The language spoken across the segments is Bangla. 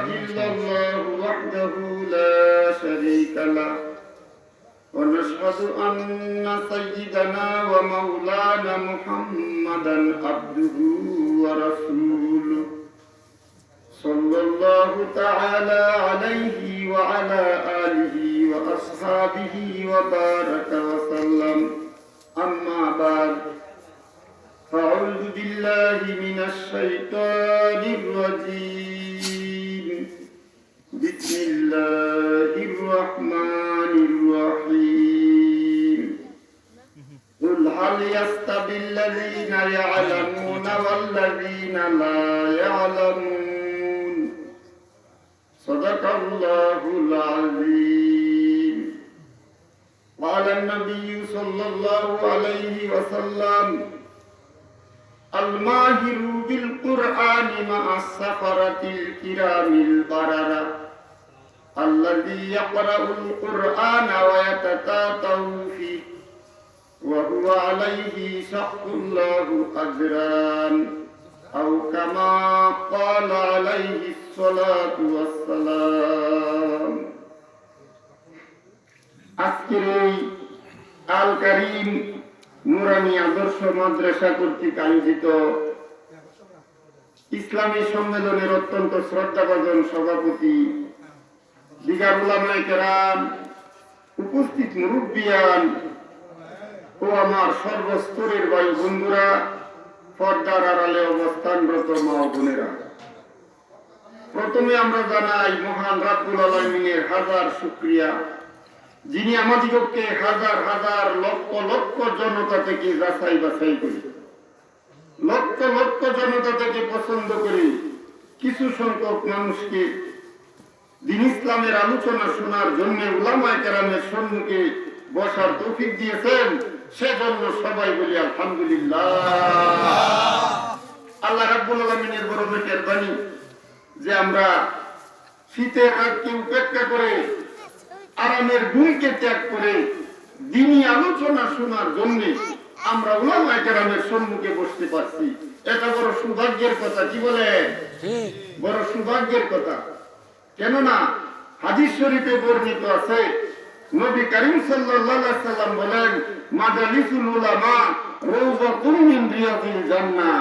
إلا الله وحده لا شريك له ونشهد أن سيدنا ومولانا محمدا عبده ورسوله صلى الله تعالى عليه وعلى آله وأصحابه وبارك وسلم أما بعد فأعوذ بالله من الشيطان الرجيم بسم الله الرحمن الرحيم قل هل يستوي الذين يعلمون والذين لا يعلمون صدق الله العظيم قال النبي صلى الله عليه وسلم الماهر بالقرآن مع السفرة الكرام البررة الذي يقرأ القرآن ويتتاتع فيه وهو عليه شق الله أجران أو كما قال عليه الصلاة والسلام আজকের আল করিম নুরানি আদর্শ মাদ্রাসা কর্তৃক আয়োজিত ইসলামী সম্মেলনের অত্যন্ত শ্রদ্ধাভাজন সভাপতি দিগার উলামায়ে কেরাম, উপস্থিত মুরব্বিয়ান ও আমার সর্বস্তরের ভাই বন্ধুরা, পর্দার আড়ালে অবস্থানরত মা ও বোনেরা, প্রথমে আমরা জানাই মহান রাব্বুল আলামিনের হাজার শুকরিয়া, যিনি আমাদিগকে হাজার হাজার লক্ষ লক্ষ জনতা থেকে যাচাই বাছাই করে, লক্ষ লক্ষ জনতা থেকে পছন্দ করে কিছু সংখ্যক মানুষকে দ্বীন ইসলামের আলোচনা শোনার জন্য উলামায়ে কেরামের সম্মুখে বসার তৌফিক দিয়েছেন। সেজন্য সবাই বলি আলহামদুলিল্লাহ। আল্লাহ রাব্বুল আলামিনের বড় মেহেরবানি যে আমরা শীতের রাতকে উপেক্ষা করে, আরামের ঘুমকে ত্যাগ করে দ্বীনি আলোচনা শোনার জন্য আমরা উলামায়ে কেরামের সম্মুখে বসতে পারছি। এটা বড় সৌভাগ্যের কথা, কি বলে? বড় সৌভাগ্যের কথা। কেননা হাদিস শরীফে বর্ণিত আছে, নবী করিম সাল্লাল্লাহু আলাইহি সাল্লাম বলেন, মাজালিসুল উলামা রাওযাতুম মিন রিয়াদিল জান্নাহ।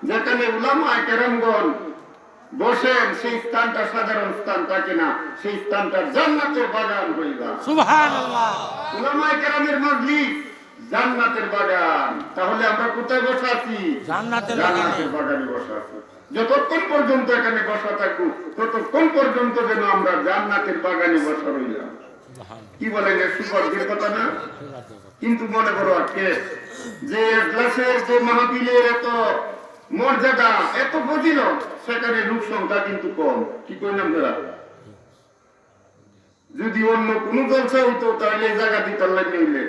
যেখানে উলামায়ে কেরামগণ বসেন সেই স্থানটা সাধারণ স্থান থাকে না, সেই স্থানটা জান্নাতের বাগান হয়ে যায়। সুবহানাল্লাহ। উলামায়ে কেরামের মজলিস জান্নাতের বাগান। তাহলে আমরা কোথায় বসে আছি? জান্নাতের বাগানে বসে আছি। যতক্ষণ পর্যন্ত এখানে বসা থাকবো ততক্ষণ পর্যন্ত যেন আমরা জান্নাতের বাগানে বসা রইলাম। কি বলেন? সুভাগ্যের কথা না? কিন্তু মনে করো আজকে যে ক্লাসের যে মাহফিলের এত মর্যাদা, এত ফজিলত, সেখানে লোক সংখ্যা কিন্তু কম। কি কইলাম দাদা? যদি অন্য কোন জলসা হইতো তাহলে এই জায়গা দিতে লাগলে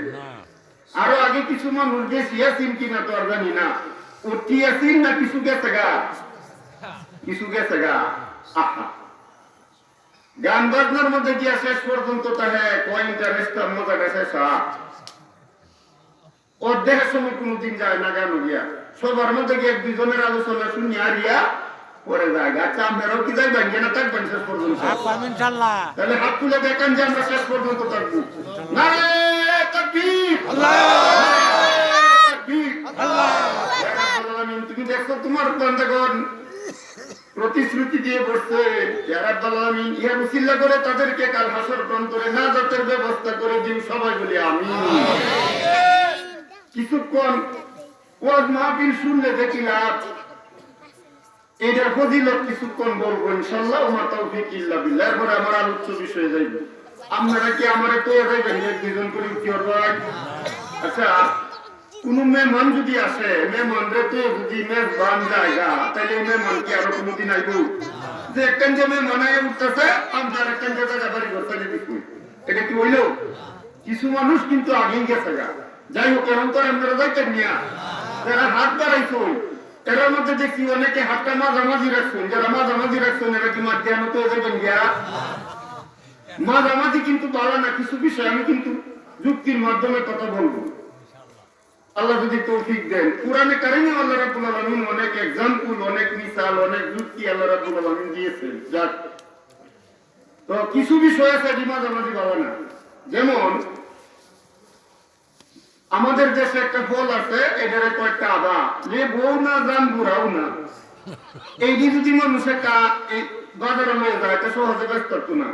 আরো আগে কিছু মানুষ গেছে, ইয়াসিন কিনা তো আর জানি না, ও টিয়াসিন না কিছু গেছে গা, কিছু গেছে গা। আহা, গান বাজনার মধ্যে গিয়া শেষ পর্যন্ত তাহে ইন্টারেস্টটা মজাটা শেষ। ওর দেহের সময় কোনদিন যায় না গান গিয়া, সবার মধ্যে গিয়ে এক দুজনের আলোচনা শুনি আরিয়া পরে যায়। আচ্ছা, আপনারাও কি যাইবেন? না থাকবেন শেষ পর্যন্ত? তাহলে হাত তুলে দেখেন যে আমরা শেষ পর্যন্ত থাকবো। নারে তাকবীর, তুমি দেখো তোমার বান্দাগণ প্রতিশ্রুতি দিয়ে বসছে, ইহার উসিলা করে তাদেরকে কাল হাসর প্রান্তরে নাজাতের ব্যবস্থা করে দিন। সবাই বলি আমিন। কিছুক্ষণ ওয়াজ মাহফিল শুনলে দেখিলাম এটার ফজিলত কিছুক্ষণ বলবো ইনশাআল্লাহ, ওমা তাওফিক ইল্লা বিল্লাহ। এরপরে আমার আলোচ্য বিষয়ে যাইব। আপনারা কি আমারে তো যাইবেন এক দুজন করে কি করবেন? আচ্ছা, কোন মেহমান যদি আসে, মেহমানরে তো যদি মেজবান জায়গা, তাহলে মেহমান কি আরো কোনদিন আইব? যে একখান যে মেহমান আয় উঠতেছে, আপনার একখান যে জায়গা বাড়ি করতে দিচ্ছি, এটা কি হইল? কিছু মানুষ কিন্তু আগেই গেছে গা। যাই হোক, এখন তো আপনারা যাইতেন নিয়া যারা হাত বাড়াইছো, এর মধ্যে দেখছি অনেকে হাতটা মাঝামাঝি রাখছেন। যারা মাঝামাঝি রাখছেন এরা কি মাঝখানে তো যাবেন গিয়া? মাঝামাঝি কিন্তু ভালো না। কিছু বিষয় আমি কিন্তু যুক্তির মাধ্যমে কথা বলবো, আল্লাহ যদি তৌফিক দেন। কুরআনে কারিমে আল্লাহ রাব্বুল আলামিন অনেক এক্সাম্পল, অনেক মিসাল, অনেক যুক্তি আল্লাহ রাব্বুল আলামিন দিয়েছেন। যাক, তো কিছু বিষয় আছে যে মাঝামাঝি ভালো না। যেমন আমাদের দেশে একটা ফল আছে, এটার কয়েকটা আবা যে বউ না জান বুড়াও না, এই যদি মানুষে বাজারে নিয়ে যায় তো সহজে ব্যস্ত করতো না।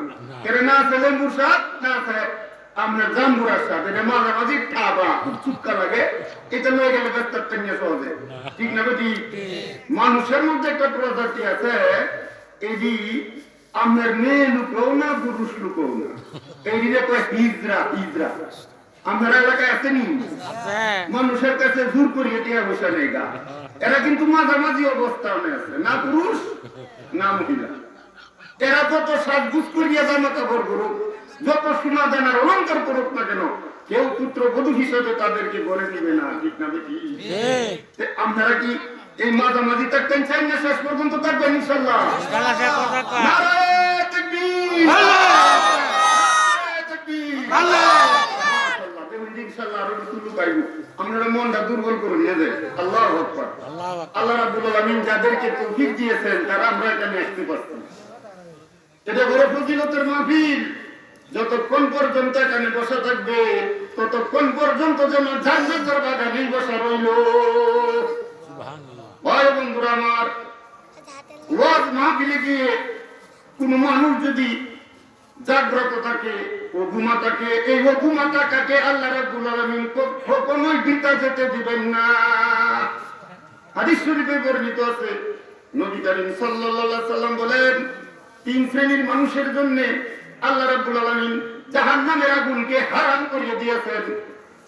এর না আছে লেম্বুর স্বাদ, না আছে আপনার জাম্বুরার স্বাদ, এটা মাঝামাঝি আবা চুপকা লাগে, এটা লয়ে গেলে ব্যস্ত নিয়ে সহজে। ঠিক না বেটি? মানুষের মধ্যে একটা প্রজাতি আছে, এই যে আপনার মেয়ে লুকও না পুরুষ লুকও না, এই যে হিজরা। হিজরা আমার এলাকায় আছে নি? মানুষের কাছে জোর করিয়ে টিয়া বসে নেই গা, এরা কিন্তু মাঝামাঝি অবস্থা আছে, না পুরুষ না মহিলা। এরা যত সাজগুজ করিয়া জামা কাপড় করুক, যত সোনা দানার অলঙ্কার করুক না কেন, কেউ পুত্র বধূ হিসেবে তাদেরকে গড়ে নিবে না। ঠিক না বেটি? আপনারা কি এই মাঝামাঝি থাকতেন চাই না? শেষ পর্যন্ত থাকবেন ইনশাল্লাহ? নারায়ে তাকবীর! আপনারা মনটা দুর্বল করে নিয়ে যায়। আল্লাহু আকবার। আল্লাহ রাব্বুল আলামিন যাদেরকে তৌফিক দিয়েছেন তারা আমরা এখানে আসতে পারছি। এটা বড় ফজিলতের মাহফিল। যতক্ষণ পর্যন্ত এখানে বসা থাকবে ততক্ষণ পর্যন্ত যেন জান্নাতের বাগানে বসা রইল। ভাই বন্ধুরা আমার, ওয়াজ মাহফিলে গিয়ে কোন মানুষ যদি জাগ্রত থাকে, অঘুমা থাকে, এই অঘুমা টাকাকে আল্লাহ রাব্বুল আলামিন কখনোই বৃথা যেতে দিবেন না। হাদিস শরীফে বর্ণিত আছে, নবী করিম সাল্লাল্লাহু আলাইহি সাল্লাম বলেন, তিন শ্রেণীর মানুষের জন্য আল্লাহ রাব্বুল আলামিন জাহান্নামের আগুনকে হারাম করে দিয়েছেন।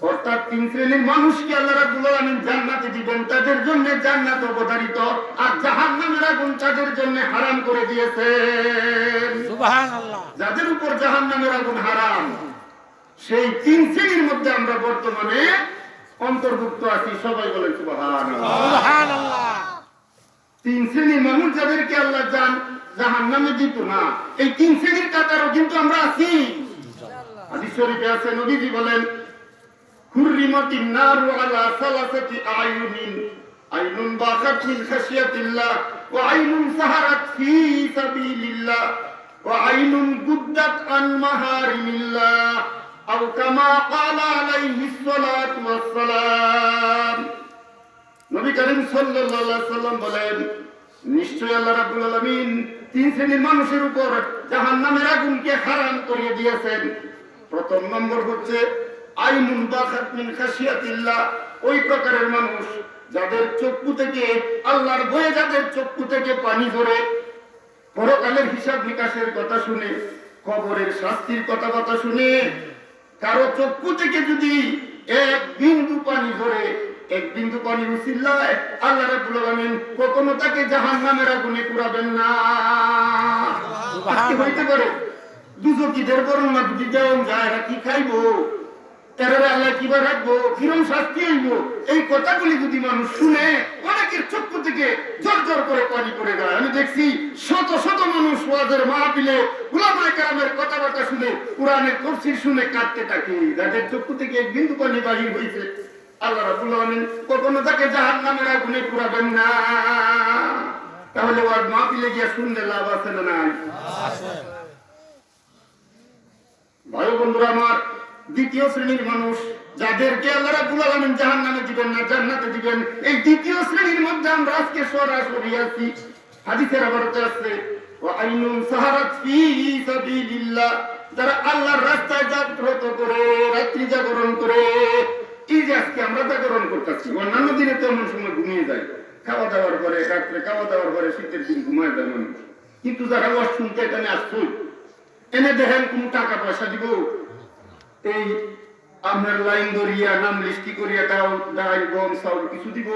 অর্থাৎ তিন শ্রেণীর মানুষকে আল্লাহ রাব্বুল আলামিন জান্নাতে দিবেন, তাদের জন্য জান্নাত অবধারিত, আর জাহান্নামের আগুন তাদের জন্য হারাম করে দিয়েছেন। সুবহানাল্লাহ। যাদের উপর জাহান্নামের আগুন হারাম, সেই তিন শ্রেণীর মধ্যে আমরা বর্তমানে অন্তর্ভুক্ত আছি। সবাই বলেন সুবহানাল্লাহ। সুবহানাল্লাহ। তিন শ্রেণীর মানুষ যাদেরকে আল্লাহ জাহান্নামে দিত না, এই তিন শ্রেণীর কাতারও কিন্তু আমরা আছি। হাদিস শরীফে আছে, নবীজি বলেন, হুররিমাতিন নারু আলা সালাসাতি আয়ুনিন, আইনুন বাকাত মিন খাশিয়াতিল্লাহ, ওয়া আইনুন সাহারাত ফি সাবিলিল্লাহ, ওয়া আইনুন গুদ্দাত আন মাহারিমিল্লাহ, আও কামা ক্বালা আলাইহিস সালাতু ওয়াস সালাম। নবী করিম সাল্লাল্লাহু আলাইহি সাল্লাম বলেন, নিশ্চয়ই আল্লাহ রাব্বুল আলামিন তিন শ্রেণীর মানুষের উপর জাহান্নামের আগুনকে হারাম করে দিয়েছেন। প্রথম নম্বর হচ্ছে আইনুন বাকাত মিন খাশিয়াতিল্লাহ, ওই প্রকারের মানুষ যাদের চক্ষু থেকে আল্লাহর ভয়ে, যাদের চক্ষু থেকে পানি ঝরে, পরকালের হিসাব নিকাশের কথা শুনে, কবরের শাস্তির কথাবার্তা শুনে, কারো চক্ষু থেকে যদি এক বিন্দু পানি ঝরে, এক বিন্দু পানির উসিলায় আল্লাহ রাব্বুল আলামিন কখনো তাকে জাহান্নামের আগুনে পুরাবেন না। আজকে হইতে পারে দুজকিদের বর্ণনা যদি দেওয়া যায়, এরা কি খাইবো, এরা আল্লাহ কিবা রাখবো, কিরম শাস্তি হইব, এই কথাগুলি যদি মানুষ শুনে, অনেকের চক্ষু থেকে ঝর ঝর করে পানি পড়ে যায়। আমি দেখছি শত শত মানুষ ওয়াজের মাহফিলে উলামায়ে কেরামের কথাবার্তা শুনে, কোরআনের তাফসীর শুনে কাঁদতে থাকে। যাদের চক্ষু থেকে এক বিন্দু পানি বাহির হয়েছে, আল্লাহ রাব্বুল আলামিন কখনো তাকে জাহান্নামের আগুনে পুরাবেন না। তাহলে ওয়াজ মাহফিলে গিয়ে শুনলে লাভ আছে না নাই? আছে। ভাই বন্ধুরা আমার, দ্বিতীয় শ্রেণীর মানুষ যাদেরকে আল্লাহ রাব্বুল আলামিন জাহান্নামে দিবেন না, জান্নাতে দিবেন, এই দ্বিতীয় শ্রেণীর মধ্যে আমরা আজকে সরাসরি আছি। হাদিসের আবারতে আছে, ওয়া আইনুন সাহারাত ফি সাবিলিল্লাহ, যারা আল্লাহর রাস্তায় জাগ্রত করে, রাত্রি জাগরণ করে। এই যে আজকে আমরা জাগরণ করতেছি, অন্যান্য দিনে তো এমন সময় ঘুমিয়ে যায়, খাওয়া দাওয়ার পরে, রাত্রে খাওয়া দাওয়ার পরে শীতের দিন ঘুমায় যায় মানুষ। কিন্তু যারা ওয়াজ শুনতে এখানে আসছে, এনে দেখেন কোন টাকা পয়সা দিব, এই আপনার লাইন ধরিয়া নাম লিস্টি করিয়া ডাল গম চাউল কিছু দিব?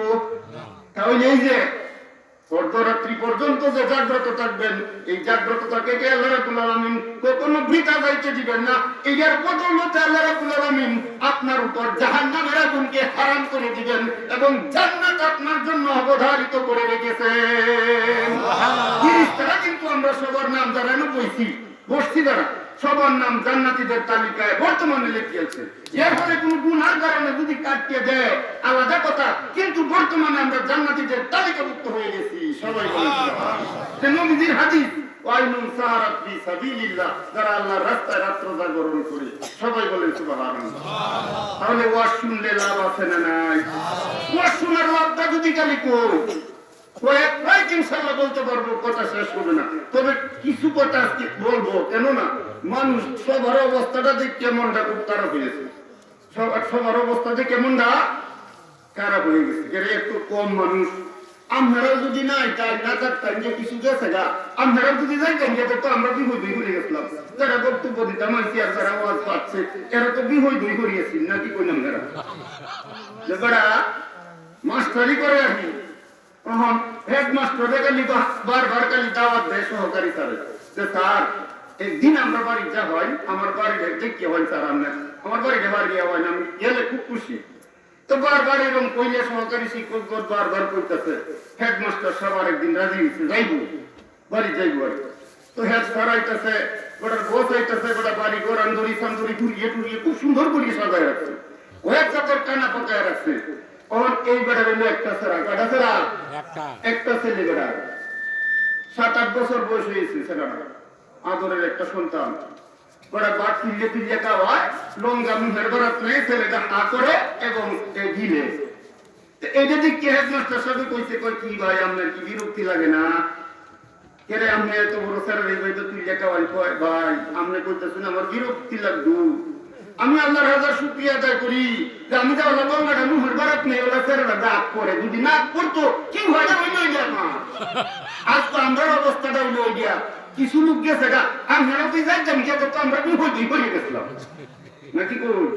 তাহলে এই যে অর্ধরাত্রি পর্যন্ত যে জাগ্রত থাকবেন, এই জাগ্রততাকে আল্লাহ রাব্বুল আলামিন কখনো বৃথা যাইতে দিবেন না। এর বদৌলতে আল্লাহ রাব্বুল আলামিন আপনার উপর জাহান্নামের আগুনকে হারাম করে দিবেন এবং জান্নাত আপনার জন্য অবধারিত করে রেখেছেন। ফেরেশতারা কিন্তু আমরা সবার নাম জানানো বইছি, বসছি দ্বারা সবার নাম জান্নাতীদের তালিকায় বর্তমানে লিখিয়েছে। এর ফলে কোন গুনার কারণে যদি কাটিয়ে দেয় আলাদা কথা, কিন্তু বর্তমানে আমরা জান্নাতীদের তালিকাভুক্ত হয়ে গেছি। সবাই বলেন নবীজির হাদিস, ওয়াইনুন সাহারাত ফি সাবিলিল্লাহ, যারা আল্লাহর রাস্তায় রাত্র জাগরণ করে। সবাই বলেন সুবহানাল্লাহ। তাহলে ওয়াজ শুনলে লাভ আছে না নাই? ওয়াজ শোনার লাভটা যদি খালি কয়েক ইনশাআল্লাহ বলতে পারবো, কথা শেষ হবে না। তবে কিছু কথা আজকে বলবো, কেন না মানুষ সবার অবস্থাটা দেখে মনটা খুব খারাপ হয়েছে। সবার অবস্থা দেখে মনটা খারাপ হয়ে গেছে। একটু কম মানুষ। আপনারা যদি না থাকতেন যে কিছু গেছে গা, আপনারা যদি যাইতেন যে তো আমরা বিহই দুই করে গেছিলাম। যারা বক্তব্য দিতাম আর যারা ওয়াজ পাচ্ছে এরা তো বিহই দুই করিয়েছি নাকি কইলাম যারা যারা মাস্টারি করে আর কি। হেডমাস্টার খালি বারবার খালি দাওয়াত দেয় সহকারী স্যারের যে স্যার একদিন আমরা বাড়ি যা হয়, আমার বাড়িটা দেখতে হয় স্যার, আপনার আমার বাড়িটা বাড়ি হয় না, আমি গেলে খুব খুশি। তো বারবার এরকম কইলে সহকারী শিক্ষক বারবার কইতেছে, হেডমাস্টার সবার একদিন রাজি হয়েছে যাইব বাড়ি যাইব আর। তো হেড স্যার আইতেছে, গোটার বস আইতেছে, গোটা বাড়ি গোরান দড়ি সান্দড়ি ঘুরিয়ে টুরিয়ে খুব সুন্দর করে সাজায় রাখছে। ওয়েব চাপের কানা পাকায় রাখছে। এই বেড়া রইল একটা ছেড়া, কয়টা ছেড়া? একটা ছেলে বেড়া, 7-8 বছর বয়স হয়েছে ছেলেটা, আদরের একটা সন্তান। গোটা বাট তুললে তুললে খাওয়ায়, লঙ্গা মুখের বেড়াত নেই, ছেলেটা হা করে এবং গিলে। এইটা দেখে হেডমাস্টার সাথে কইছে, কই কি ভাই আপনার কি বিরক্তি লাগে না? কেরে আপনি এত বড় ছেড়া তো তুললে খাওয়াই, কয় ভাই আপনি কইতেছেন আমার বিরক্তি লাগতো। আমি আল্লাহর হাজার শুকরিয়া আদায় করি যে আমি যা আল্লাহ গঙ্গাটা মুহের বারাত নেই, ওরা ছেলেরা দাগ করে, যদি না করতো কি হয় না ওই নই না। আজ তো আমরা অবস্থাটা হইল ওই গিয়া, কিছু লোক গেছে গা, আমরা তুই যাইতাম গিয়ে তো আমরা বিপদই হয়ে গেছিলাম নাকি কই?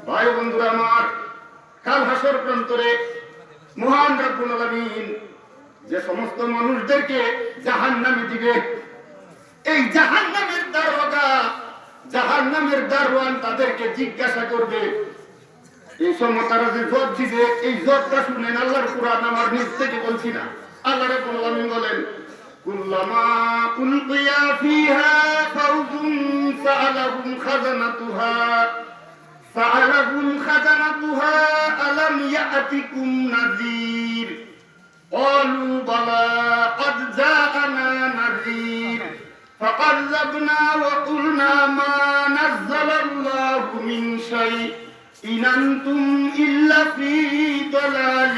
ভাই বন্ধুরা আমার, কাল হাসর প্রান্তরে মহান রব্বুল আলামিন যে সমস্ত মানুষদেরকে জাহান্নামে দিবে, এই জাহান্নামের দারোগা, জাহান্নামের দারোয়ান তাদেরকে জিজ্ঞাসা করবে। এই সময় তারা যে জব দিবে, এই জবটা শুনেন আল্লাহর কুরআন, আমার নিজ থেকে বলছি না। আল্লাহ রাব্বুল আলামিন বলেন, কুল্লামা উলকিয়া ফিহা ফাউজুন সাআলাহুম খাজানাতুহা আলাম ইয়াতিকুম নাযীর ক্বালু বালা ক্বাদ জাআনা নাযীর فَكَذَّبْنَا وَقُلْنَا مَا نَزَّلَ اللَّهُ مِنْ شَيْءٍ إِنْ أَنْتُمْ إِلَّا فِي ضَلَالٍ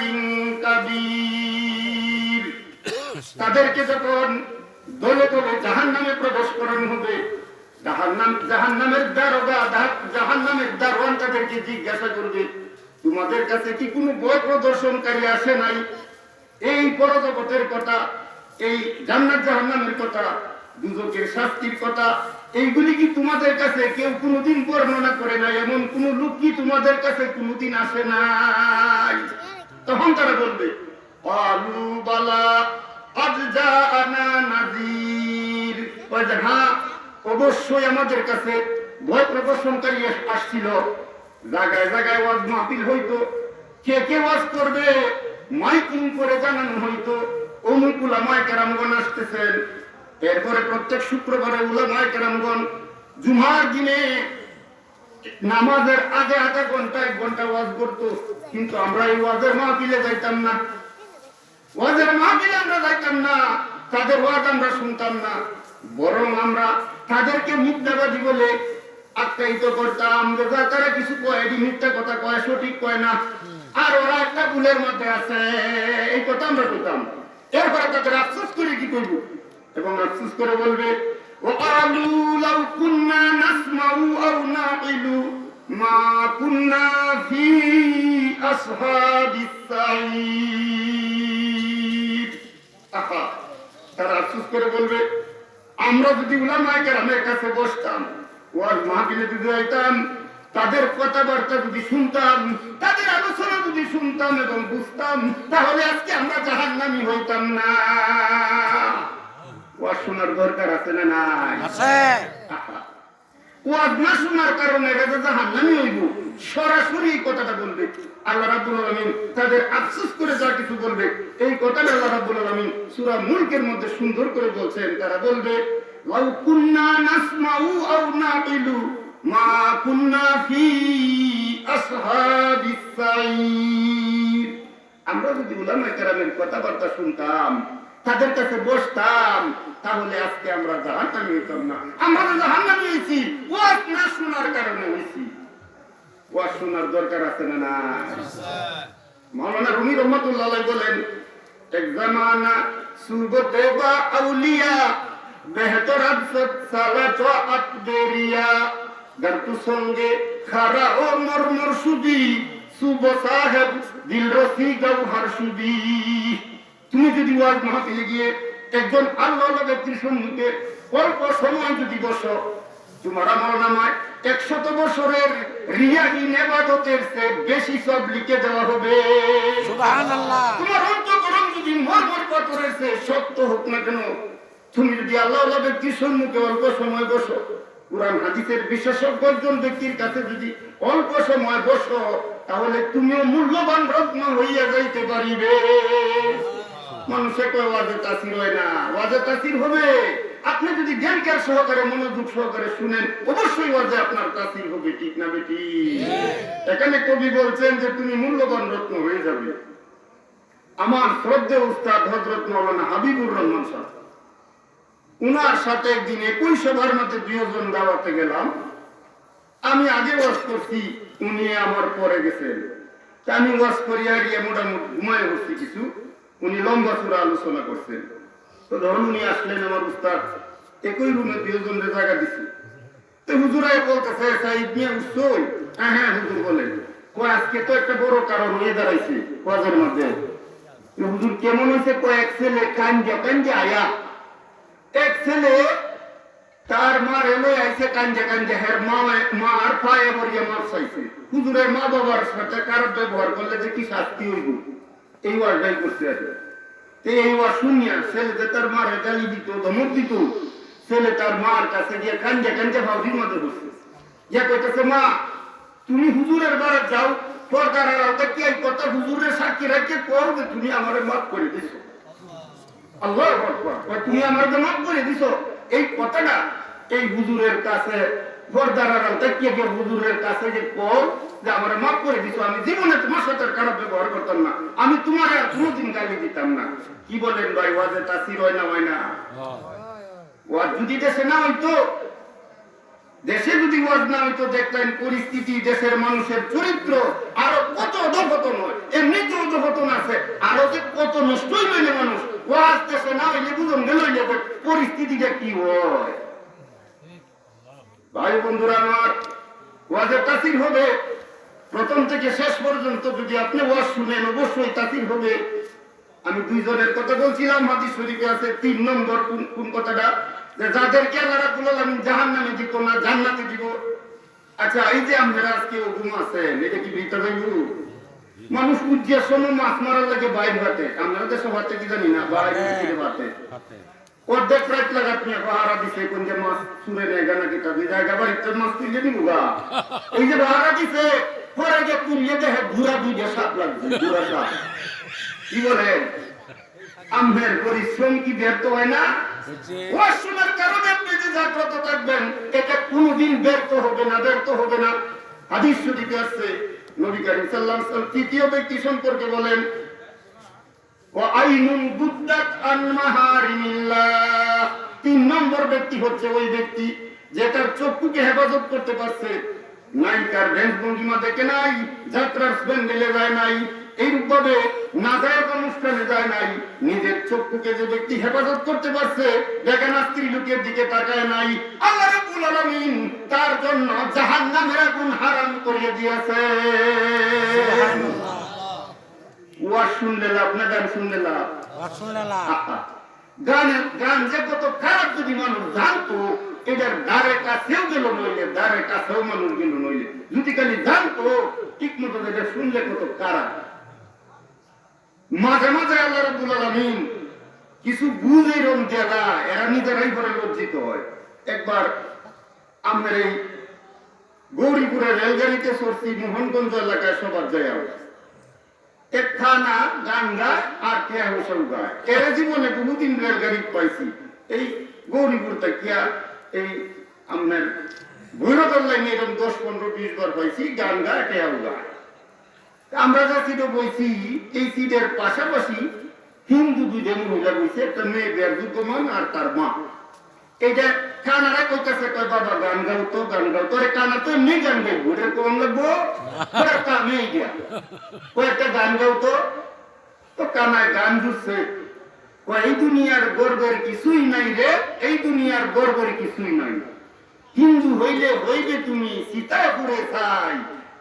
كَبِيرٍ। তাদেরকে যখন দলে দলে জাহান্নামে প্রবেশ করানো হবে, জাহান্নামের দারোগা, জাহান্নামের দারোয়ান তাদেরকে জিজ্ঞাসা করবে, তোমাদের কাছে কি কোনো বই প্রদর্শনকারী আসে নাই? এই পরজগতের কথা, এই জান্নাত জাহান্নামের কথা, দুজকের শাস্তির কথা, এইগুলি কি তোমাদের কাছে কেউ কোনোদিন বর্ণনা করে নাই? এমন কোন লোক কি তোমাদের কাছে কোনোদিন আসে নাই? তখন তারা বলবে, ক্বালু বালা ক্বাদ জাআনা নাযীর, হ্যাঁ অবশ্যই আমাদের কাছে ভয় প্রদর্শনকারী আসছিল। জায়গায় জায়গায় ওয়াজ মাহফিল হইতো, কে কে ওয়াজ করবে মাইকিং করে জানানো হইতো, অমুক উলামায়ে কেরামগণ আসতেছেন। এরপরে প্রত্যেক শুক্রবারে উলামায়ে কেরামগণ জুমার দিনে নামাজের আগে আধা ঘন্টা 1 ঘন্টা ওয়াজ করতো। কিন্তু আমরা এই ওয়াজের মাহফিলে যাইতাম না, ওয়াজের মাহফিলে আমরা যাইতাম না, তাদের ওয়াজ আমরা শুনতাম না, বরং আমরা তাদেরকে মিথ্যাবাদী বলে আখ্যায়িত করতাম। তারা কিছু কয়, মিথ্যা কথা কয়, সঠিক কয় না, আর ওরা একটা ভুলের মধ্যে আছে, এই কথা আমরা বলতাম। এরপরে তাদের আফসোস করে কি করব, এবং আফসোস করে বলবে, ওয়াকালু লাউ কুন্না নাসমাউ আও নাকিলু মা কুন্না ফি আসহাবিস সাঈদ। তারা আফসোস করে বলবে, আমরা যদি উলামায়ে কেরামের কাছে বসতাম, ওয়াজ মাহফিলে যদি যাইতাম, তাদের কথাবার্তা যদি শুনতাম, তাদের আলোচনা যদি শুনতাম এবং বুঝতাম, তাহলে আজকে আমরা জাহান্নামী হইতাম না। ওয়াজ শোনার দরকার আছে না নাই? ওয়াজ না শোনার কারণে জাহান্নামী হইব, সরাসরি এই কথাটা বলবে। আল্লাহ রাব্বুল আলামিন তাদের আফসোস করে যা কিছু বলবে, এই কথাটা আল্লাহ রাব্বুল আলামিন সূরা মুলকের মধ্যে সুন্দর করে বলছেন। তারা বলবে, লাউ কুন্না নাসমাউ আও নাকিলু মা কুন্না ফি আসহাবিস সাঈদ। আমরা যদি উলামায়ে কেরামের কথাবার্তা শুনতাম, তাদের কাছে বসতাম, তাহলে আজকে আমরা জাহান্নামে হইতাম না। আমরা জাহান্নামে হয়েছি ওয়াজ না শোনার কারণে হয়েছি। ওয়াজ শোনার দরকার আছে না? না। মাওলানা রুমি রহমাতুল্লাহ আলাইহি বলেন, এক জামানা সুবতে বা আউলিয়া বেহতর আদসত সালাত ওয়া আকদেরিয়া গরতু সঙ্গে খারা ও মরমর সুদি সুব সাহেব দিল রসি গওহার সুদি। তুমি যদি ওয়াজ মাহফিলে গিয়ে একজন আল্লাহওয়ালা ব্যক্তির সম্মুখে অল্প সময় যদি বসো, তোমার আমলনামায় 100 বছরের রিয়াহীন ইবাদতের চেয়ে বেশি সব লিখে দেওয়া হবে। সুবহানাল্লাহ। তোমার অন্তঃকরণ যদি মরমর পাথরের চেয়ে শক্ত হোক না কেন, তুমি যদি আল্লাহওয়ালা ব্যক্তির সম্মুখে অল্প সময় বসো, কুরআন হাদিসের বিশেষজ্ঞ একজন ব্যক্তির কাছে যদি অল্প সময় বসো, তাহলে তুমিও মূল্যবান রত্ন হইয়া যাইতে পারিবে। মানুষে কয় ওয়াজে তাসির হয় না, ওয়াজে তাসির হবে আপনি যদি জ্ঞানকার সহকারে মনোযোগ সহকারে শুনেন, অবশ্যই ওয়াজে আপনার তাসির হবে। ঠিক না বেটি? এখানে কবি বলছেন যে তুমি মূল্যবান রত্ন হয়ে যাবে। আমার শ্রদ্ধেয় উস্তাদ হযরত মাওলানা হাবিবুর রহমান সাহেব, উনার সাথে একদিন 21 সভার মধ্যে 2 জন দাওয়াতে গেলাম। আমি আগে ওয়াজ করছি, উনি আমার পরে গেছেন। আমি ওয়াজ করিয়া গিয়ে মোটামুটি ঘুমায় বসছি কিছু, উনি লম্বা চূড়া আলোচনা করছেন। তো ধরুন উনি আসলেন, আমার উস্তাদ একই রুমে 2 জনের জায়গা দিছি। তো হুজুরাই বলতেছে সাইদ মিয়া উঠছই? হ্যাঁ হুজুর বলেন। কয় আজকে তো একটা বড় কারণ হয়ে দাঁড়াইছে ওয়াজের মধ্যে। হুজুর কেমন হয়েছে? কয় এক ছেলে কান্দে আয়া, এক ছেলে তার মার এলো আইসে কান্দে হের মা আর পায়ে মরিয়া মার চাইছে। হুজুরের মা বাবার সাথে খারাপ ব্যবহার করলে যে কি শাস্তি হইব, এই ওয়াজটাই করতে আছে। এই ওয়াজ শুনিয়া ছেলে যে তার মার গালি দিত, ধমক দিত, ছেলে তার মার কাছে গিয়ে কান্দে ভাউরির মধ্যে বসছে। ইয়া কইতেছে, মা তুমি হুজুরের বাড়ি যাও, পর্দার আড়ালতে কি এই কথা হুজুরের সাক্ষী রাখিয়ে কও যে তুমি আমারে মাফ করে দিছো। আল্লাহু আকবার। তুমি আমারে মাফ করে দিছো, এই কথাটা এই হুজুরের কাছে পর্দার আড়ালতে কি হুজুরের কাছে যে কও যে আমারে মাফ করে দিছো, আমি জীবনে তোমার সাথে খারাপ ব্যবহার করতাম না, আমি তোমার আর কোনোদিন গালি দিতাম না। কি বলেন ভাই, ওয়াজে তাসির হয় না? হয় না? ওয়াজ যদি দেশে না হইতো, দেশে যদি ওয়াজ না হইতো, দেখতেন পরিস্থিতি, দেশের মানুষের চরিত্র আরো কত অধঃপতন হয়। এমনিতে অধঃপতন আছে, আরো যে কত নষ্টই হইলে মানুষ। ওয়াজ দেশে না হইলে বুঝুন গেল পরিস্থিতিটা কি হয়। ভাই বন্ধুরা আমার, ওয়াজে তাসির হবে প্রথম থেকে শেষ পর্যন্ত। যদি আপনি ওয়াজ শুনেন, অবশ্যই তাসির হবে। আমি 2 জনের কথা বলছিলাম, হাদিস শরীফে আছে 3 নম্বর কোন কথাটা, যে যাদেরকে আল্লাহ রাব্বুল আলামিন জাহান্নামে দিব না, জান্নাতে দিব। আচ্ছা, এই যে আপনারা আজকে ঘুম আছেন, এটা কি বিতা যাইব? মানুষ উজ্জিয়ার সময় মাছ মারার লাগে বাইর হাতে, আপনারা দেশে হাতে কি জানি না, বাইরে হাতে অর্ধেক রাত লাগাত নিয়ে পাহারা দিছে, কোন যে মাছ চুরে নেয় গানা কিতা দুই জায়গা বাড়িতে মাছ তুলে নিব গা। এই যে পাহারা দিছে, পরে যে তুলিয়ে দেখে ঘুরা 2 সাপ লাগছে, ঘুরা সাপ। কি বলেন? আমনের পরিশ্রম কি ব্যর্থ হয় না? ওয়াজ শোনার কারণে আপনি যে জাগ্রত থাকবেন, এটা কোনোদিন ব্যর্থ হবে না, ব্যর্থ হবে না। হাদিস শরীফে আছে, নবী করিম সাল্লাল্লাহু আলাইহি ওয়াসাল্লাম তৃতীয় ব্যক্তি সম্পর্কে বলেন, ওয়া আইনুন গুদ্দাত আন মাহারিমিল্লাহ। 3 নম্বর ব্যক্তি হচ্ছে ওই ব্যক্তি যে তার চক্ষুকে হেফাজত করতে পারছে, নায়িকার ভেষ ভঙ্গিমা দেখে নাই, যাত্রার স্প্যান্ডেলে যায় নাই, এইরূপভাবে নাজায়েজ অনুষ্ঠানে যায় নাই। নিজের চক্ষুকে যে ব্যক্তি হেফাজত করতে পারছে, দেখেন স্ত্রী লোকের দিকে তাকায় নাই, আল্লাহ রাব্বুল আলামিন তার জন্য জাহান্নামের আগুন হারাম করে দিয়েছে। সুবহানাল্লাহ। ওয়াজ শুনলে লাভ না গান শুনলে লাভ? ওয়াজ শুনলে লাভ। গান যে কত খারাপ যদি মানুষ জানতো, এটার দ্বারে কাছেও গেল নইলে, দ্বারে কাছেও মানুষ গেল নইলে, যদি খালি জানতো ঠিক মতো এটা শুনলে কত খারাপ। মাঝে মাঝে আল্লাহ রাব্বুল আলামিন কিছু বুঝে রং দেলা, এরা নিজেরাই পরে লজ্জিত হয়। একবার আমরা এই গৌরীপুরের রেলগাড়িতে চড়ছি, মোহনগঞ্জ এলাকায় সবার যায় এক থানা গান গায় আর কে হোসেন গায়। এরা জীবনে বহুদিন রেলগাড়ি পাইছি, এই গৌরীপুর তাকিয়া এই আপনার ভৈরবের লাইনে এরকম 10, 15, 20 বার পাইছি গান গায়, কে গায়। আমরা যা সিটে বইছি, এই সিটের পাশাপাশি হিন্দু দুইটা মহিলা বলছে, একটা মেয়ে বিয়ার যোগ্যমান আর তার মা। এইটা কানারা কইতাছে, কয় বাবা গান গাও তো, গান গাও। তোরে কানা তো এমনি গান গাইবো, এটা কম লাগবো, তোরা কামে গিয়া কয়েকটা গান গাও তো। তো কানায় গান জুড়ছে, এই দুনিয়ার গর্বের কিছুই নাই রে, এই দুনিয়ার গর্বের কিছুই নাই। হিন্দু হইলে হইবে তুমি সীতাপুরে চাই,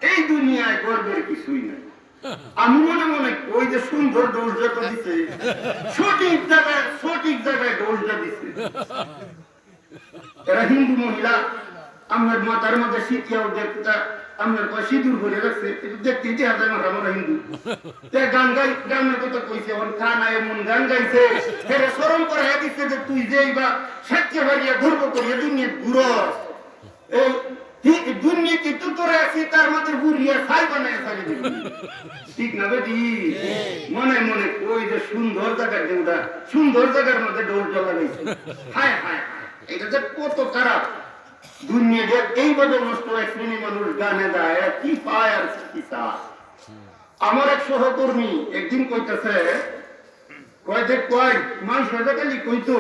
এই দুনিয়ায় গর্বের কিছুই নাই। আমি মনে মনে ওই যে সুন্দর ডোজটা দিছে, সঠিক জায়গায় ডোজটা দিছে। এরা হিন্দু মহিলা, আমার মাথার মধ্যে শিখিয়াও দেখতা, আমার সিঁদুর ভরে রাখছে, দেখতে ইতিহাস আমরা হিন্দু। গান গাই, গানের কথা কইছে, এখন খানা এমন গান গাইছে, ফেরে স্মরণ করে দিচ্ছে যে তুই যেই বা সাক্ষী হারিয়ে গর্ব করিয়ে দুনিয়া ঘুরস, এই দুনিয়া কিন্তু তোরা আছি তার মধ্যে ঘুরিয়ে ছাই বানায় ছাড়ি দিবি, ঠিক না বেটি? মনে মনে ওই যে সুন্দর জায়গার দেউটা, সুন্দর জায়গার মধ্যে ডোর জ্বলা গেছে। হায় হায়, এটা যে কত খারাপ দুনিয়াটা, এইভাবে নষ্ট এক শ্রেণী মানুষ গানে দেয়, কি পায় আর কি চায়। আমার এক সহকর্মী একদিন কইতেছে, কয় মানুষ খালি কইতো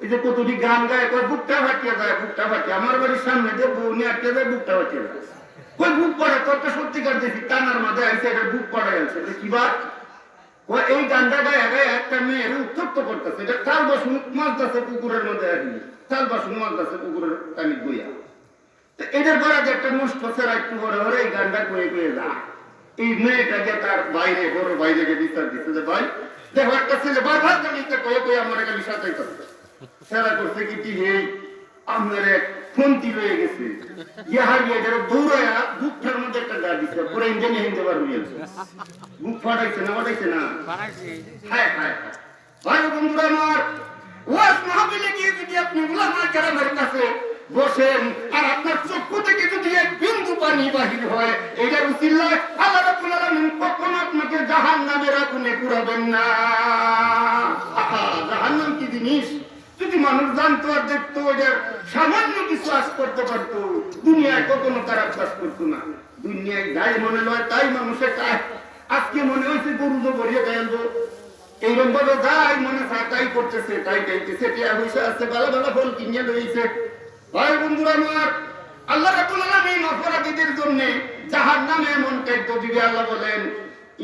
এই যে কতটি গান গায়, কয় বুকটা ফাটিয়ে যায়, বুকটা ফাটিয়ে। আমার বাড়ির সামনে দিয়ে বউ নিয়ে আটকে যায়, বুকটা ফাটিয়ে যায়। কই বুক পড়ে, তোরটা সত্যিকার দেখি টানার মাঝে আইসে, এটা বুক পড়ে গেছে। কিবা এই গানটা গায়ে গায়ে একটা মেয়ের উত্তপ্ত করতেছে, এটা চাল বাসন মাছ দাসে পুকুরের মধ্যে আসি, চাল বাসন মাছ দাসে পুকুরের কানি বইয়া। এটার পরে একটা নষ্ট ছেড়া একটু ঘরে ঘরে এই গানটা কয়ে কয়ে যায়। এই মেয়েটাকে তার বাইরে বড় বাইরে বিচার দিচ্ছে যে ভাই দেখো একটা ছেলে বারবার গালিতে কয়ে কয়ে আমার গালি সাজাই করছে। সেরা করছে কি এই আপনার এক ফন্তি রয়ে গেছে, দৌড়ায়া বুকটার মধ্যে একটা গা দিচ্ছে, পুরো ইঞ্জিনে হিনতে পারবি, বুক ফাটাইছে না, ফাটাইছে না। হ্যাঁ হ্যাঁ ভাই বন্ধুরা আমার, ওয়াজ মাহফিলে গিয়ে যদি আপনি উলামা কেরামের কাছে বসেন আর আপনার চক্ষু থেকে যদি এক বিন্দু পানি বাহির হয়, এটার উসিলায় আল্লাহ রাব্বুল আলামিন কখনো আপনাকে জাহান্নামের আগুনে পুরাবেন না। জাহান্নাম কি জিনিস যদি মানুষ জানতো আর দেখতো, এটার সামান্য কিছু আশ করতে পারতো, দুনিয়ায় কখনো খারাপ কাজ করতো না। দুনিয়ায় যাই মনে লয় তাই মানুষের কাজ। আজকে মনে হয়েছে গরু তো ভরিয়ে দেয়ালবো, এইরকম ভাবে যাই মনে চায় তাই করতেছে, তাই খাইতেছে, টিয়া পয়সা আছে, ভালো ভালো ফল কিনে লইছে। ভাই বন্ধুরা আমার, আল্লাহ রাব্বুল আলামিন অপরাধীদের জন্য জাহান্নামে এমন খাদ্য দিবে। আল্লাহ বলেন,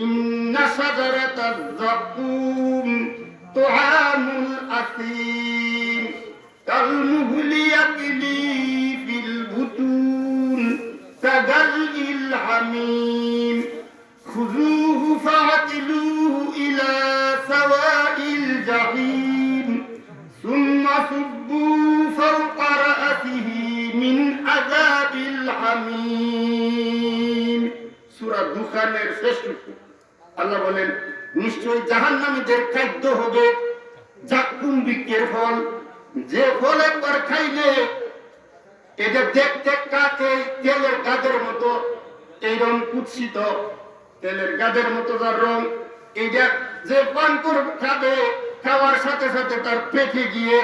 ইন্না শাজারাতাজ যাকুম তুআমুল আসিম কালমুহলি ইয়াকলি ফিল বুতুন কাগালিল হামিম খুযুহু ফাআতিলুহু ইলা সাওয়াইল জাহিম সুম্মা সুব্বু ফাওকা রা'সিহি মিন আযাবিল হামিম। সূরা দুখানের শেষ আল্লাহ বলেন, নিশ্চয়ই জাহান্নামীদের খাদ্য হবে জাক্কুম বৃক্ষের ফল, যে ফল একবার খাইলে এটা দেখতে কাকে তেলের গাদের মতো, এই রং কুৎসিত তেলের গাদের মতো যার রং, এইটা যে পান করে খাবে, খাওয়ার সাথে সাথে তার পেটে গিয়ে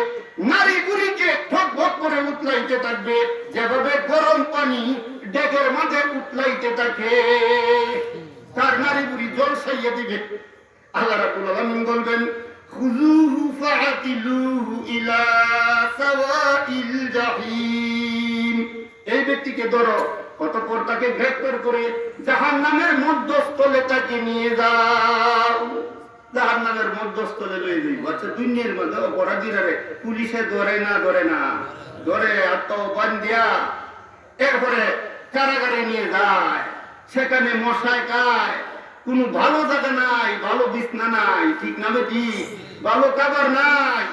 নারী বুড়িকে ঠক ভক করে উতলাইতে থাকবে, যেভাবে গরম পানি ডেকের মাঝে উতলাইতে থাকে, তার নারী বুড়ি জল সাইয়ে দিবে। আল্লাহ রাব্বুল আলামিন বলবেন, খুযুহু ফাআতিলুহু ইলা সাওয়াইল জাহিম। এই ব্যক্তিকে ধরো, অতঃপর তাকে গ্রেফতার করে জাহান্নামের মধ্যস্থলে তাকে নিয়ে যাও। জাহান্নামের মধ্যস্থলে লয়ে যাই। আচ্ছা, দুনিয়ার মধ্যে অপরাধীরা পুলিশে ধরে না, ধরে আত্মবান দিয়া এরপরে কারাগারে নিয়ে যায়, সেখানে মশায় খায়, কোনো ভালো জায়গা নাই, ভালো বিছনা নাই, ঠিক না বেটি, ভালো খাবার নাই।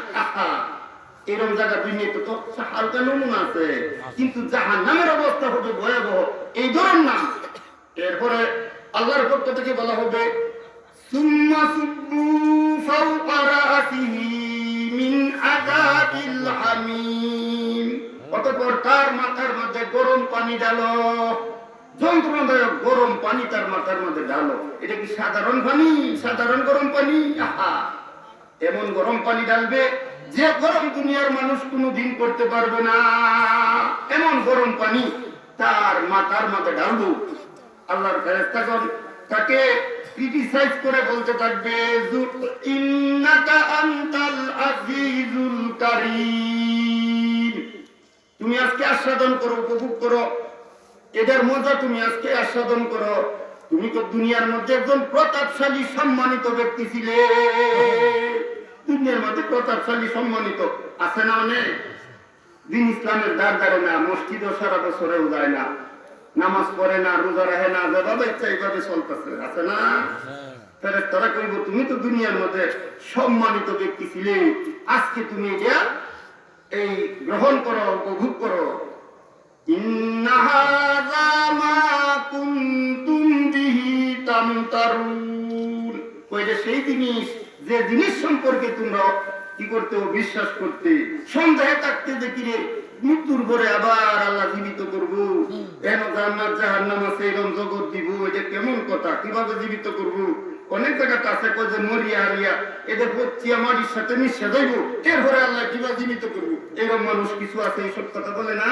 এরকম জায়গা দুনিয়াতে তো হালকা নমুনা আছে, কিন্তু জাহান্নামের অবস্থা হবে ভয়াবহ, এই ধরুন না। এরপরে আল্লাহর পক্ষ থেকে বলা হবে, সুম্মা সুব্বু ফাওকা রা'সিহি মিন আযাবিল হামিম। অতঃপর তার মাথার মধ্যে গরম পানি ঢালো, যন্ত্রণাদায়ক গরম পানি তার মাথার মধ্যে ঢালো। এটা কি সাধারণ পানি, সাধারণ গরম পানি? এমন গরম পানি ঢালবে যে গরম দুনিয়ার মানুষ কোনোদিন করতে পারবে না, এমন গরম পানি তার মাথার মধ্যে ঢালবো। আল্লাহর ফেরেশতাগণ তাকে ক্রিটিসাইজ করে বলতে থাকবে ইন্নাকা আনতাল আজিজুল কারীম। তুমি আজকে আস্বাদন করো, উপভোগ করো, এদের মজা তুমি আজকে আস্বাদন করো। তুমি তো দুনিয়ার মধ্যে একজন প্রতাপশালী সম্মানিত ব্যক্তি ছিলে। দুনিয়ার মধ্যে প্রতাপশালী সম্মানিত আছে না অনেক? দিন ইসলামের দ্বার ধারে না, মসজিদও সারা বছরেও যায় না, নামাজ পড়ে না, রোজা রাখে না, যেভাবে ইচ্ছা এইভাবে চলতেছে, আছে না? ফেরেশতারা কইব তুমি তো দুনিয়ার মধ্যে সম্মানিত ব্যক্তি ছিলে, আজকে তুমি এটা এই গ্রহণ করো, উপভোগ করো। ইন্না হাযা মা কুনতুম বিহি তামতারুন। কইলে সেই জিনিস, যে জিনিস সম্পর্কে তোমরা কি করতে, বিশ্বাস করতে, সন্দেহে থাকতে যে কিরে মৃত্যুর পরে আবার আল্লাহ জীবিত করবো, কেন জান্নাত জাহান্নাম আছে, এরকম জগৎ দিব, এটা কেমন কথা, কিভাবে জীবিত করবো? অনেক জায়গাতে আছে কই যে মরিয়া হারিয়া এদের পচিয়া মাটির সাথে মিশে যাইব, এরপরে আল্লাহ কিভাবে জীবিত করবো, এরকম মানুষ কিছু আছে, এইসব কথা বলে না।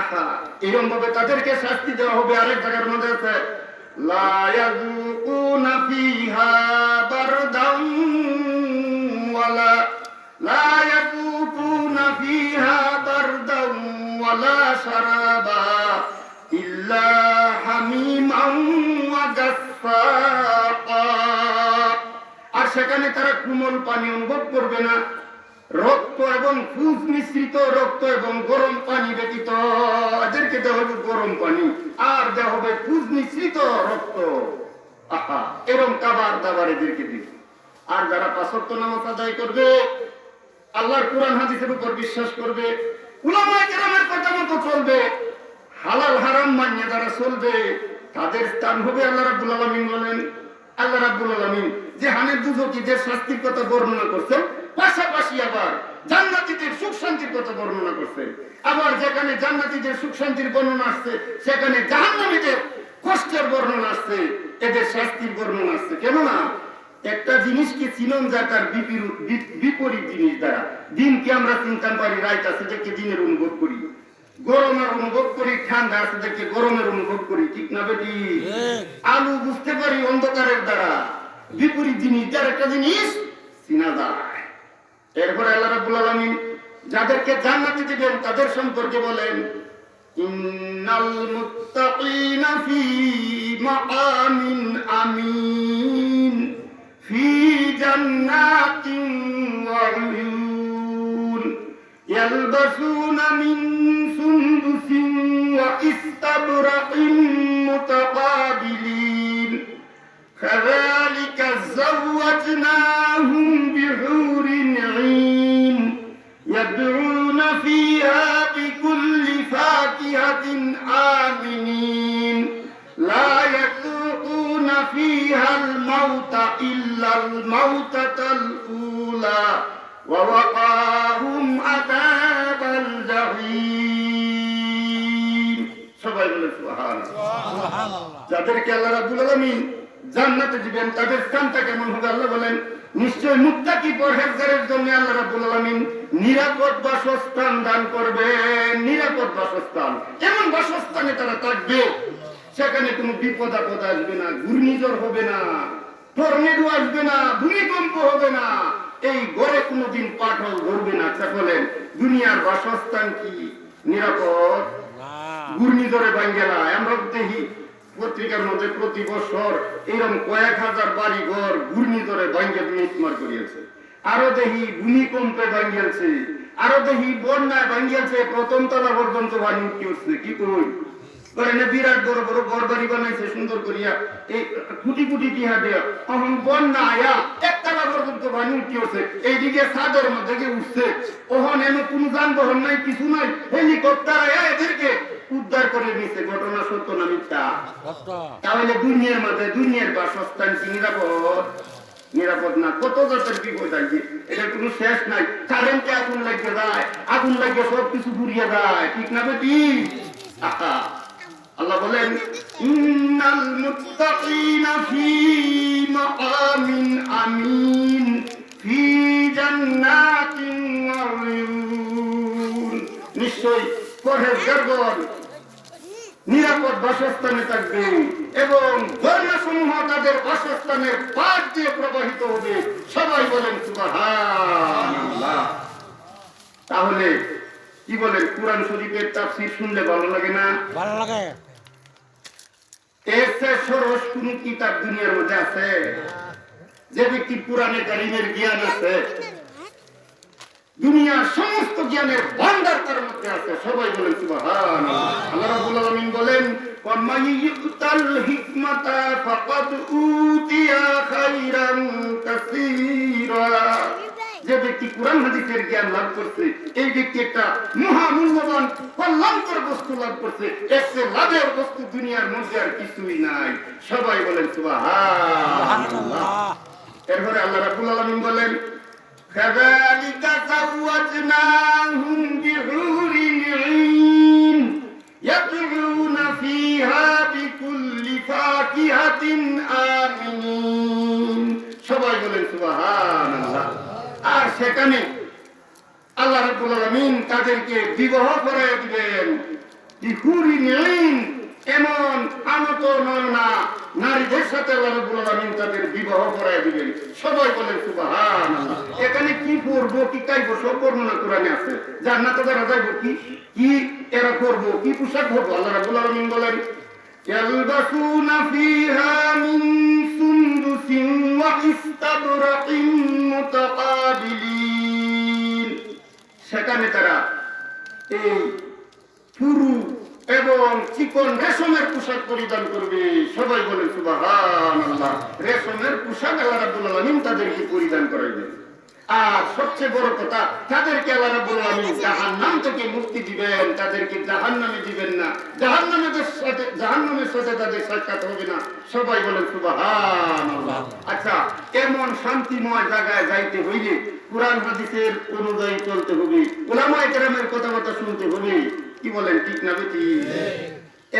আহা, এরকম ভাবে তাদেরকে শাস্তি দেওয়া হবে। আরেক জায়গার মধ্যে আছে লা ইয়াযুকুনা ফিহা বারদান ওয়ালা লা ইয়াযুকুনা ফিহা বারদান ওয়ালা শারাবা ইল্লা হামিমান ওয়া গাসসাকা। আর সেখানে তারা কোমল পানি অনুভব করবে না, রক্ত এবং ফুস মিশ্রিত রক্ত এবং গরম পানি ব্যতীত। এদেরকে দেওয়া হবে গরম পানি, আর দেওয়া হবে ফুস মিশ্রিত রক্ত। আহা, এরকম খাবার দাবার এদেরকে দিবে। আর যারা পাঁচ ওয়াক্ত নামাজ আদায় করবে, আল্লাহর কোরআন হাদিসের উপর বিশ্বাস করবে, উলামায়ে কেরামের কথা মতো চলবে, হালাল হারাম মানিয়ে যারা চলবে, তাদের স্থান হবে, আল্লাহ রাব্বুল আলামিন বলেন, আল্লাহ রাব্বুল আলামিন জাহান্নামের দুজকিদের শাস্তির কথা বর্ণনা করছেন, পাশাপাশি আবার জান্নাতীদের সুখ শান্তির কথা বর্ণনা করছেন। আবার যেখানে জান্নাতীদের সুখ শান্তির বর্ণনা আসছে, সেখানে জাহান্নামীদের কষ্টের বর্ণনা আসছে, এদের শাস্তির বর্ণনা আসছে। কেননা একটা জিনিসকে চিনন যায় তার বিপরীত জিনিস দ্বারা। দিনকে আমরা চিনতে পারি, রাইত আছে দেখে দিনের অনুভব করি, গরমের অনুভব করি, ঠান্ডা আছে দেখে গরমের অনুভব করি, ঠিক না বেটি? আলু বুঝতে পারি অন্ধকারের দ্বারা, বিপরীত জিনিস দ্বারা একটা জিনিস চিনা যায়। এরপরে আল্লাহ রাব্বুল আলামিন যাদেরকে জান্নাতে দিবেন তাদের সম্পর্কে বলেন ইন্নাল মুত্তাকিনা ফি মাকামিন আমিন ফি জান্নাতিন ওয়া উয়ুন ইয়ালবাসুনা মিন সুনদুসিন ওয়া ইস্তাবরাকিন মুতাকাবিলিন কাযালিকা যাওয়াজনাহুম বিহুরিন ঈন ইয়াদউনা ফিহা বিকুল্লি ফাকিহাতিন আমিনিন লা ইয়াযুকুনা ফিহাল মাউতা ইল্লাল মাউতাতাল উলা ওয়া ওয়াকাহুম আযাবাল জাহিম। সবাই বলে সুবহানাল্লাহ। যাদেরকে আল্লাহ রাব্বুল আলামিন জান্নাতে দিবেন তাদের স্থানটা কেমন হবে? আল্লাহ বলেন নিশ্চয় মুত্তাকি পরহেজগারের জন্য আল্লাহ রাব্বুল আলামিন নিরাপদ বাসস্থান দান করবেন। নিরাপদ বাসস্থান, এমন বাসস্থানে তারা থাকবে সেখানে কোনো বিপদ আপদ আসবে না, ঘূর্ণিঝড় হবে না, টর্নেডো আসবে না, ভূমিকম্প হবে না, এই ঘরে কোনোদিন পাথর ধরবে না। আচ্ছা বলেন দুনিয়ার বাসস্থান কি নিরাপদ? ঘূর্ণিঝড়ে ভাঙ্গেলা আমরা দেখি পত্রিকার মধ্যে প্রতি বছর এরকম কয়েক হাজার বাড়ি ঘর ঘূর্ণিঝড়ে ভাঙ্গে বিস্মার করিয়েছে। আরো দেখি ভূমিকম্পে ভাঙ্গিয়েছে, আরো দেখি বন্যায় ভাঙ্গিয়েছে, প্রথম তলা পর্যন্ত পানি উঠে উঠছে। কি কই বিরাট বড় বড় ঘর বাড়ি বানাইছে সুন্দর করিয়া, এই কোটি কোটি টিহা দেয়া, তখন বন্যা আয়া একতলা পর্যন্ত পানি উঠে উঠছে, এইদিকে ছাদের মধ্যে গিয়ে উঠছে। ওখানে এমন কোন যানবাহন নাই, কিছু নাই, হেলিকপ্টার আয়া এদেরকে উদ্ধার করে নিচ্ছে। ঘটনা সত্য না মিথ্যা? তাহলে দুনিয়ার মধ্যে দুনিয়ার বাসস্থান কি নিরাপদ? নিরাপদ না। কত জাতের বিপদ আছে, এটা কোনো শেষ নাই। কারেন্টে আগুন লাগিয়ে যায়, আগুন লাগিয়ে সবকিছু পুড়িয়ে যায়, ঠিক না বেটি? আল্লাহ বলেন ইন্নাল মুত্তাকিনা ফি মাকামিন আমিন ফি জান্নাতিন ওয়া উয়ুন। নিশ্চয় পরহেজগারগণ নিরাপদ বাসস্থানে থাকবে। এবং ঝর্ণাসমূহ তাদের বাসস্থানের পাশ দিয়ে প্রবাহিত হবে। সবাই বলেন সুবহানাল্লাহ। তাহলে কি বলেন, কুরআন শরীফের তাফসীর শুনলে ভালো লাগে না? ভালো লাগে। এর চেয়ে সরস কোন কিতাব দুনিয়ার মধ্যে আছে? যে ব্যক্তি কুরআনে কারীমের জ্ঞান আছে, দুনিয়ার সমস্ত জ্ঞানের ভান্ডার তার মধ্যে আছে। সবাই বলেন সুবহানাল্লাহ। আল্লাহ রাব্বুল আলামিন বলেন, ওয়া মাইয়ুতাল হিকমাতা ফাকাদ উতিয়া খাইরান কাসীরা। যে ব্যক্তি কুরআন হাদিসের জ্ঞান লাভ করছে, এই ব্যক্তি একটা মহামূল্যবান কল্যাণকর বস্তু লাভ করছে। এর চেয়ে লাভের বস্তু দুনিয়ার মধ্যে আর কিছুই নাই। সবাই বলেন সুবহানাল্লাহ। এরপরে আল্লাহ রাব্বুল আলামিন বলেন, كذلك زوجناهم بحور عين يدعون فيها بكل فاكهة آمنين। সবাই বলেন সুবহানাল্লাহ। আর সেখানে আল্লাহ রাব্বুল আলামিন তাদেরকে বিবাহ করে দিবেন বিহুরিন আইন, এমন আনত নয়না নারীদের সাথে আল্লাহ রাব্বুল আলামিন তাদের বিবাহ করে দিবেন। সবাই বলেন সুবহানাল্লাহ। এখানে কি পড়বো কি খাইবো সব বর্ণনা কোরআনে আছে। জান্নাতে যারা যাইবো কি কি এরা করবো, কি পোশাক পরবো, আল্লাহ রাব্বুল আলামিন বলেন, ইয়ালবাসুনা ফিহা মিন সুন্দুসিন ওয়া ইস্তাবরাকিন মুতাকাবিলিন। সেখানে তারা এই পুরু এবং চিকন রেশমের পোশাক পরিধান করবে। সবাই বলেন সুবহানাল্লাহ। রেশমের পোশাক আল্লাহ রাব্বুল আলামিন তাদেরকে পরিধান করাইবেন। আর সবচেয়ে বড় কথা, তাদেরকে আল্লাহ রাব্বুল আলামিন জাহান্নাম থেকে মুক্তি দিবেন, তাদেরকে জাহান্নামে দিবেন না। জাহান্নামের সাথে তাদের সাক্ষাৎ হবে না। সবাই বলেন সুবহানাল্লাহ। আচ্ছা, এমন শান্তিময় জায়গায় যাইতে হইলে কুরআন হাদিসের অনুযায়ী চলতে হবে, উলামায়ে কেরামের কথাবার্তা শুনতে হবে। কি বলেন, ঠিক না বেটি?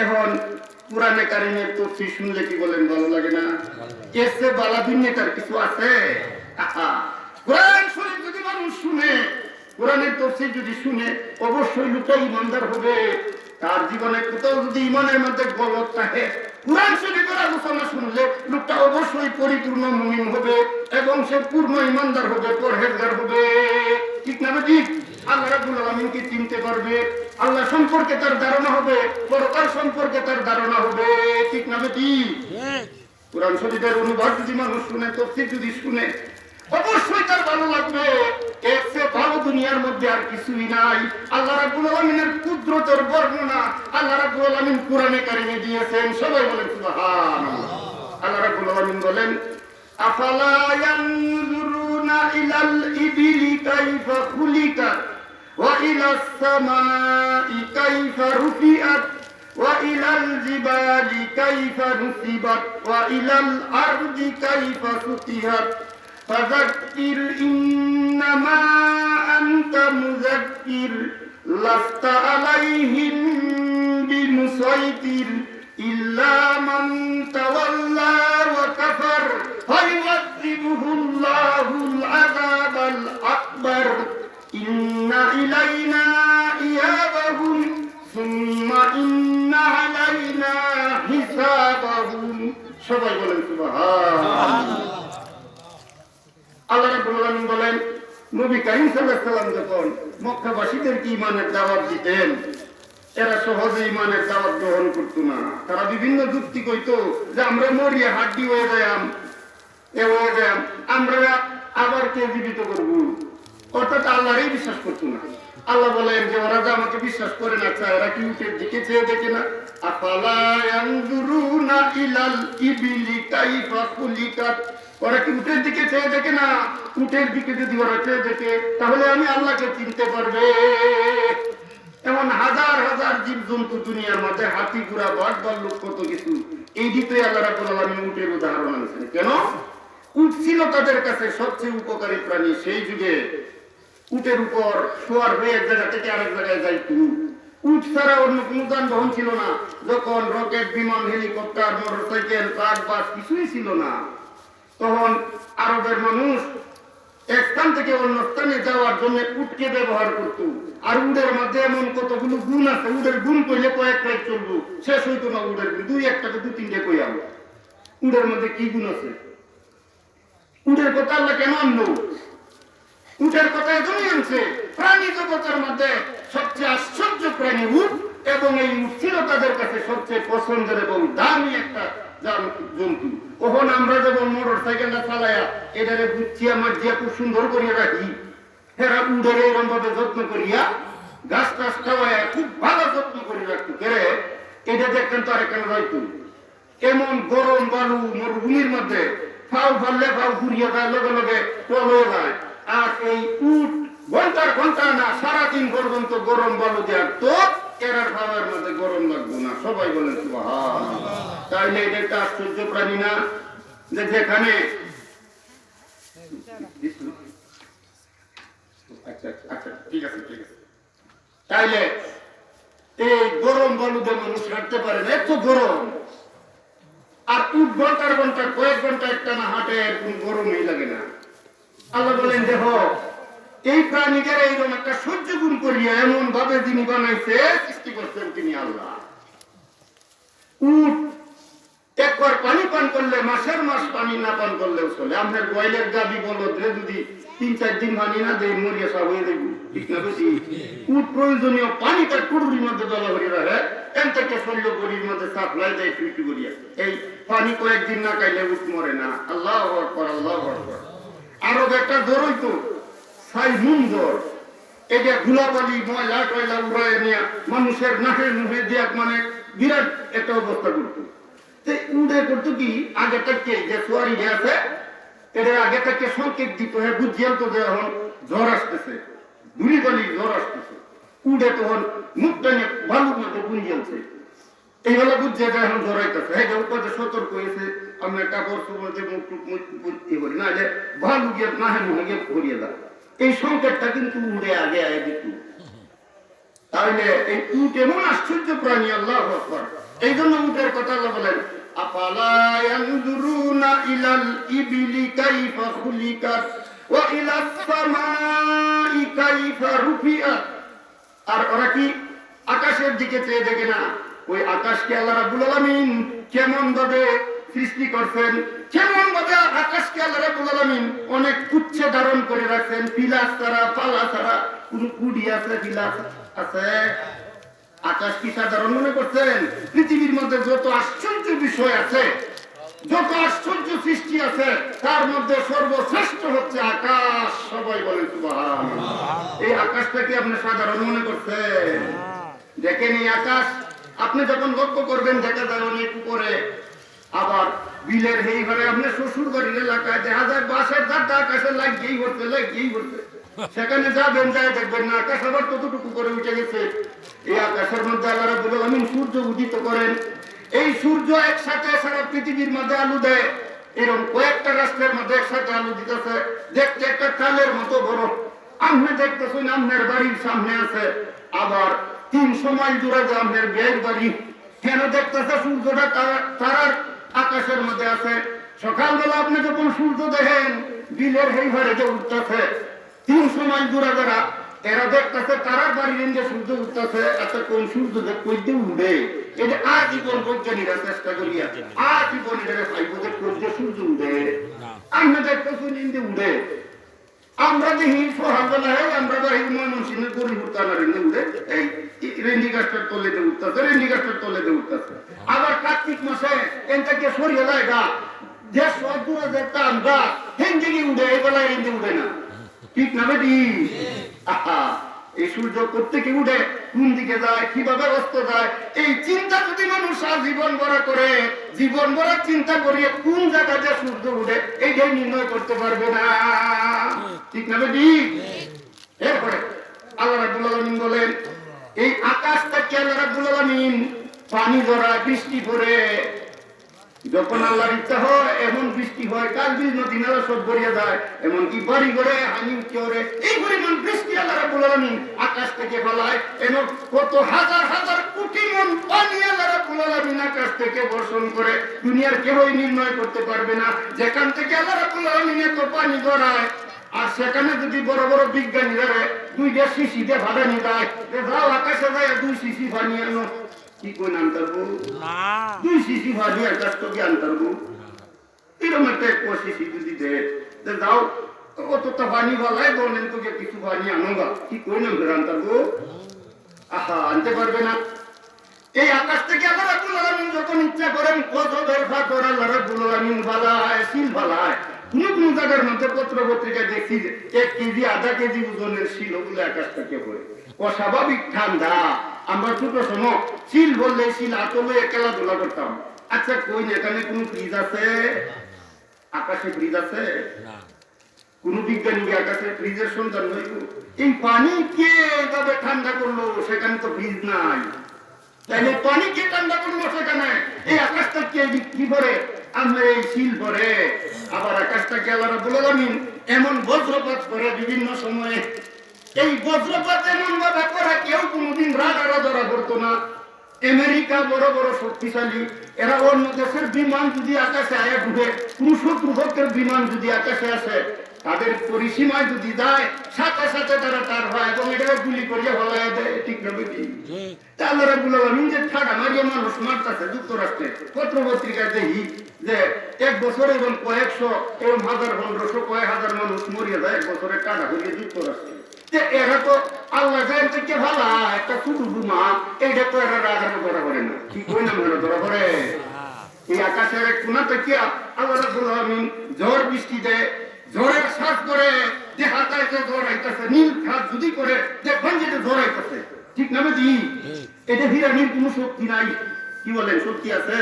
এখন কুরআনে কারীমের তাফসীর শুনলে কি বলেন, ভালো লাগে না? এসে বালা দুনিয়াটার কিছু আছে? কুরআন শরীফ যদি মানুষ শুনে, কুরআনের তাফসীর যদি শুনে, অবশ্যই লোকটা ইমানদার হবে। তার জীবনে কোথাও যদি ইমানের মধ্যে গলত থাকে, কুরআন শরীফের আলোচনা শুনলে লোকটা অবশ্যই পরিপূর্ণ মুমিন হবে এবং সে পূর্ণ ইমানদার হবে, পরহেজগার হবে। ঠিক না বেটি? আল্লাহ রাব্বুল আলামিনকে চিনতে পারবে, আল্লাহ সম্পর্কে তার ধারণা হবে, পরকাল সম্পর্কে তার ধারণা হবে। ঠিক না বেটি? কুরআন শরীফের অনুবাদ যদি মানুষ শুনে, তাফসীর যদি শুনে, অবশ্যই তার ভালো লাগবে। এর চেয়ে ভালো দুনিয়ার মধ্যে আর কিছুই নাই। আল্লাহ রাব্বুল আলামিনের কুদরতের বর্ণনা আল্লাহ রাব্বুল আলামিন কুরআনে কারীমে দিয়েছেন। সবাই বলেন সুবহানাল্লাহ। আল্লাহ রাব্বুল আলামিন বলেন, আফালা ইয়ানজুরুনা ইলাল ইবিলি কাইফা খুলিকাত ওয়া ইলাস সামাই কাইফা রুফিআত ওয়া ইলাল জিবালি কাইফা নুসিবাত ওয়া ইলাল আরদি কাইফা সুতিহাত ফাযাক্কির ইন্নামা আনতা মুযাক্কির লাস্তা আলাইহিম বিমুসাইতির ইল্লা মান তাওয়াল্লা ওয়া কাফার ফায়ুযিবুহুল্লাহুল আযাবাল আকবার ইন্না ইলাইনা ইয়াবাহুম সুম্মা ইন্না আলাইনা হিসাবাহুম। সবাই বলেন সুবহানাল্লাহ। আল্লাহ রাব্বুল আলামিন বলেন, নবী কারীম সাল্লাল্লাহু আলাইহি ওয়াসাল্লাম যখন মক্কাবাসীদেরকে ঈমানের দাওয়াত দিতেন, এরা সহজে ঈমানের দাওয়াত গ্রহণ করত না। তারা বিভিন্ন যুক্তি কইতো যে আমরা মরিয়া হাড্ডি হয়ে যাইম, এ হয়ে যাইম, আমরা আবার কে জীবিত করব। অর্থাৎ আল্লাহরই বিশ্বাস করতো না। আল্লাহ বলেন যে ওরা যে আমাকে বিশ্বাস করে না, চায় এরা কি উটের দিকে চেয়ে দেখে না? আফালা ইয়ানজুরুনা ইলাল ইবিলি কাইফা খুলিকাত। ওরা কি উটের দিকে চেয়ে দেখে না? উটের দিকে যদি ওরা চেয়ে দেখে, তাহলে আমি আল্লাহকে চিনতে পারবে। এমন হাজার হাজার জীব জন্তু দুনিয়ার মধ্যে, হাতি ঘোড়া বাঘ ভাল্লুক কত কিছু। এই দিকে আল্লাহ রাব্বুল আলামিন উটের উদাহরণ আনছেন। কেন? উট ছিল তাদের কাছে সবচেয়ে উপকারী প্রাণী। সেই যুগে উটের উপর শোয়ার হয়ে এক জায়গা থেকে আরেক জায়গায় যাইত। উট ছাড়া অন্য কোনো যানবাহন ছিল না। যখন রকেট, বিমান, হেলিকপ্টার, মোটরসাইকেল, ট্রাক, বাস কিছুই ছিল না, তখন আরবের মানুষ এক স্থান থেকে অন্য স্থানে যাওয়ার জন্য উটকে ব্যবহার করত। আর উটের মধ্যে এমন কতগুলো গুণ আছে, উটের গুণ করলে কয়েক কয়েক চলবো, শেষ হইতো না উটের গুণ। দুই একটাকে দু তিনটে কই আমরা উটের মধ্যে কি গুণ আছে। উটের কথা আল্লাহ কেন আনলো? উটের কথা এজন্যই আনছে, প্রাণী জগতের মধ্যে সবচেয়ে আশ্চর্য প্রাণী উট, এবং এই উট ছিল তাদের কাছে সবচেয়ে পছন্দের এবং দামি একটা জন্তু। কখন আমরা যেমন মোটর সাইকেলটা চালাইয়া এটারে গুছিয়া মাজিয়া খুব সুন্দর করিয়া রাখি, হেরা উটের এরকম ভাবে যত্ন করিয়া গাছ টাছ খাওয়াইয়া খুব ভালো যত্ন করে রাখতো। কে এটা দেখতেন তো আরেকখানে যাইতো, এমন গরম বালু মরুভূমির মধ্যে ফাউ ফাললে ফাউ ঘুরিয়ে যায়, লগে লগে টলে যায়। আর এই উট ঘন্টার ঘন্টা না সারাদিন পর্যন্ত গরম বালু দেওয়ার তো এরার খাওয়ার মধ্যে গরম লাগবো না। সবাই বলেন সুবহানাল্লাহ। তাইলে এটা একটা আশ্চর্য প্রাণী না, যে যেখানে আচ্ছা আচ্ছা ঠিক আছে ঠিক আছে। তাইলে এই গরম বালুতে মানুষ হাঁটতে পারে না, এত গরম। আর উট ঘন্টার ঘন্টা কয়েক ঘন্টা একটা না হাঁটে, কোন গরমই লাগে না। আল্লাহ বলেন দেখো এই প্রাণীদের এইরকম একটা সহ্য গুণ করিয়া এমন ভাবে যিনি বানাইছে, সৃষ্টি করছেন তিনি আল্লাহ। উট একবার পানি পান করলে মাসের মাস পানি না পান করলেও চলে। আপনার গোয়ালের গাবি বলদরে যদি ৩-৪ দিন পানি না দেয় মরিয়া সব হয়ে যাবে, ঠিক না বেশি? উট প্রয়োজনীয় পানিটা কুড়ুরির মধ্যে জলা ভরে রাখে, এন থেকে শরীর বড়ির মধ্যে সাপ্লাই দেয় টুইটু করিয়া। এই পানি কয়েকদিন না খাইলে উট মরে না। আল্লাহু আকবার আল্লাহু আকবার। আরো একটা জ্বর হইতো ছাই মুন্দর, এটা ধুলাবালি ময়লা টয়লা উড়ায় নিয়ে মানুষের নাকের মুখে দিয়া মানে বিরাট একটা অবস্থা করতো। উড়ে করতো কি আগে থেকে যে সোয়ারি আছে এদের আগে থেকে সংকেত দিত, হ্যাঁ বুঝিয়াল তো এখন জ্বর আসতেছে, ধুলিবালির জ্বর আসতেছে। উড়ে তখন মুখটা নিয়ে ভালুর মধ্যে বুঝিয়ালছে, এইবেলা বুঝছে যে এখন জ্বর আইতেছে। হ্যাঁ উপরে সতর্ক হয়েছে, আপনার কাপড় চোপড়ে মুখ টুক করি না যে ভালু গিয়ে না হ্যাঁ মুখে গিয়ে ভরিয়ে দেয়। এই সংকেতটা কিন্তু উড়ে আগে আগে দিত। তাহলে এই উট এমন আশ্চর্য প্রাণী, আল্লাহু আকবার। এই জন্য উটের কথা আল্লাহ বলেন আফালা ইয়ানজুরুনা ইলাল ইবিলি কাইফা খুলিকাত ওয়া ইলাস সামাই কাইফা রুফিআত। আর ওরা কি আকাশের দিকে চেয়ে দেখে না? ওই আকাশকে আল্লাহ রাব্বুল আলামিন কেমন ভাবে সৃষ্টি করছেন, কেমন ভাবে আকাশকে আল্লাহ রাব্বুল আলামিন অনেক উচ্চে ধারণ করে রাখছেন। পিলাস ছাড়া পালা ছাড়া কোন কুড়ি আছে? পিলাস আছে? আকাশ কি সাধারণ মনে করছেন? পৃথিবীর মধ্যে যত আশ্চর্য বিষয় আছে, যত আশ্চর্য সৃষ্টি আছে, তার মধ্যে সর্বশ্রেষ্ঠ হচ্ছে আকাশ। সবাই বলেন সুবহানাল্লাহ। এই আকাশটা কি আপনি সাধারণ মনে করছেন? দেখেন এই আকাশ আপনি যখন লক্ষ্য করবেন দেখা যায় অনেক উপরে। আবার বিলের এই ঘরে আপনি শ্বশুর বাড়ির এলাকায় দেখা যায় বাসের দাঁড়টা আকাশে লাগিয়েই পড়ছে। সেখানে যাবেন, যায় দেখবেন না আকাশ আবার কতটুকু করে উঠে গেছে। এই আকাশের মধ্যে আল্লাহ রাব্বুল আলামিন সূর্য উদিত করেন। এই সূর্য একসাথে সারা পৃথিবীর মধ্যে আলো দেয়। এরকম কয়েকটা রাষ্ট্রের মধ্যে একসাথে আলো দিতেছে, দেখতে একটা কালের মতো বড়। আপনি দেখতেছেন আপনার বাড়ির সামনে আছে, আবার 300 মাইল দূরে যে আপনার বিয়ের বাড়ি। কেন দেখতেছে? সূর্যটা তারার আকাশের মধ্যে আছে। সকালবেলা আপনি যখন সূর্য দেখেন বিলের এই ঘরে যে উঠতেছে 300 মাইল দূরে যারা, এরা দেখতেছে তারার বাড়ির যে সূর্য উঠতেছে, এত কোন সূর্য কইতে উঠবে। এটা আজীবন বৈজ্ঞানিকরা চেষ্টা করিয়া আজীবন এটা পাইব যে কোন সূর্য উঠে। আমরা দেখতেছি ইন্দে উঠে। আমরা দেখি সকালবেলায় আমরা বাড়ি ময়মনসিংহের পরিবর্তনের উঠে এই রেন্ডি গাছটার তলেতে উঠতেছে। আবার কার্তিক মাসে এনটাকে সরিয়ে যায় গা, যে সদূরে দেখতাম গা হেন্দিকে উঠে, এই বেলায় হেন্দি উঠে না, ঠিক না বেটি? এই সূর্য প্রত্যেকে উঠে, কোন দিকে যায়, কিভাবে অস্ত যায়, এই চিন্তা যদি মানুষ জীবন ভরা করে, জীবন ভরা চিন্তা করিয়ে কোন জায়গাতে সূর্য উঠে এইটাই নির্ণয় করতে পারবে না, ঠিক না বেটি? এরপরে আল্লাহ রাব্বুল আলামিন বলেন এই আকাশটাকে আল্লাহ রাব্বুল আলামিন পানি ঝরায়, বৃষ্টি পড়ে। যখন আল্লাহর ইচ্ছা হয় এমন বৃষ্টি হয়, কাল নদী নালা সব ভরিয়ে যায়, এমনকি বাড়ি ঘরে হানি করে এই পরিমাণ বৃষ্টি আল্লাহ রাব্বুল আলামিন আকাশ থেকে ফলায়। এমন কত হাজার হাজার কোটি মন পানি আল্লাহ রাব্বুল আলামিন আকাশ থেকে বর্ষণ করে, দুনিয়ার কেউই নির্ণয় করতে পারবে না যেখান থেকে আল্লাহ রাব্বুল আলামিন এত পানি ধরায়। আর সেখানে যদি বড় বড় বিজ্ঞানীরা দুইটা শিশিতে ভাড়া নিয়ে যায়, যাও আকাশে যায় 2 শিশি পানি আনো, কি কই আনতারবো? 2 শিশি পানি আকাশ তো কি আনতারবো? এরকম একটা 1 শিশি যদি দেয়, যাও অতটা পানি বলাই বলেন তোকে কিছু পানি আনো গা, কি কই না আনতারবো? আহা, আনতে পারবে না। এই আকাশ থেকে আল্লাহ রাব্বুল আলামিন যখন ইচ্ছা করেন কত দরফা করে আল্লাহ রাব্বুল আলামিন বালায় শিল বালায়। কোন জায়গার মধ্যে পত্র পত্রিকা দেখছি 1 কেজি 1/2 কেজি ওজনের শিল ওগুলো আকাশ থেকে পড়ে। অস্বাভাবিক ঠান্ডা। আমরা ছোট সময় শিল বললে শিল আতলে খেলাধুলা করতাম। আচ্ছা কই এখানে কোন ফ্রিজ আছে? আকাশে ফ্রিজ আছে? কোন বিজ্ঞানী আকাশে ফ্রিজের সন্ধান হইব? এই পানি কে এভাবে ঠান্ডা করলো? সেখানে তো ফ্রিজ নাই। তাইলে পানি কে ঠান্ডা করলো সেখানে? এই আকাশটা কে বিক্রি করে? আমরা এই শিল পরে আবার আকাশটাকে আল্লাহ রাব্বুল আলামিন এমন বজ্রপাত করে বিভিন্ন সময়ে। এই বজ্রপাত এমন ভাবে করে কেউ কোনোদিন রাডারে ধরা পড়তো না। আমেরিকা বড় বড় শক্তিশালী, এরা অন্য দেশের বিমান যদি আকাশে আয়া ঢুকে, কোন শত্রুপক্ষের বিমান যদি আকাশে আসে, তাদের পরিসীমায় যদি যায় সাথে সাথে তারা তার হয় এবং এটাকে গুলি করিয়া হলাইয়া দেয়। ঠিক না বেটি? আল্লাহ রাব্বুল আলামিন যে ঠাডা মারিয়া মানুষ মারতাছে যুক্তরাষ্ট্রে, পত্র পত্রিকায় দেখি যে 1 বছরে এবং কয়েকশো এবং 1000-1500 কয়েক হাজার মানুষ মরিয়া যায় 1 বছরে টানা হইয়া যুক্তরাষ্ট্রে। এরা তো আল্লাহ জান থেকে ভালা একটা ছোট বুমা, এইটা তো এরা রাগানো ধরা করে না। কি কই না ধরা করে? এই আকাশের এক কোনা থেকে আল্লাহ রাব্বুল আলামিন ঝড় বৃষ্টি দেয়, ঝড়ের শ্বাস করে দেখা যায় যে ঝড় আইতাছে, নীল খাত যদি করে দেখবেন যে ঝড় আইতাছে। ঠিক না বেটি? এটা হিরানির কোনো শক্তি নাই। কি বলেন, শক্তি আছে?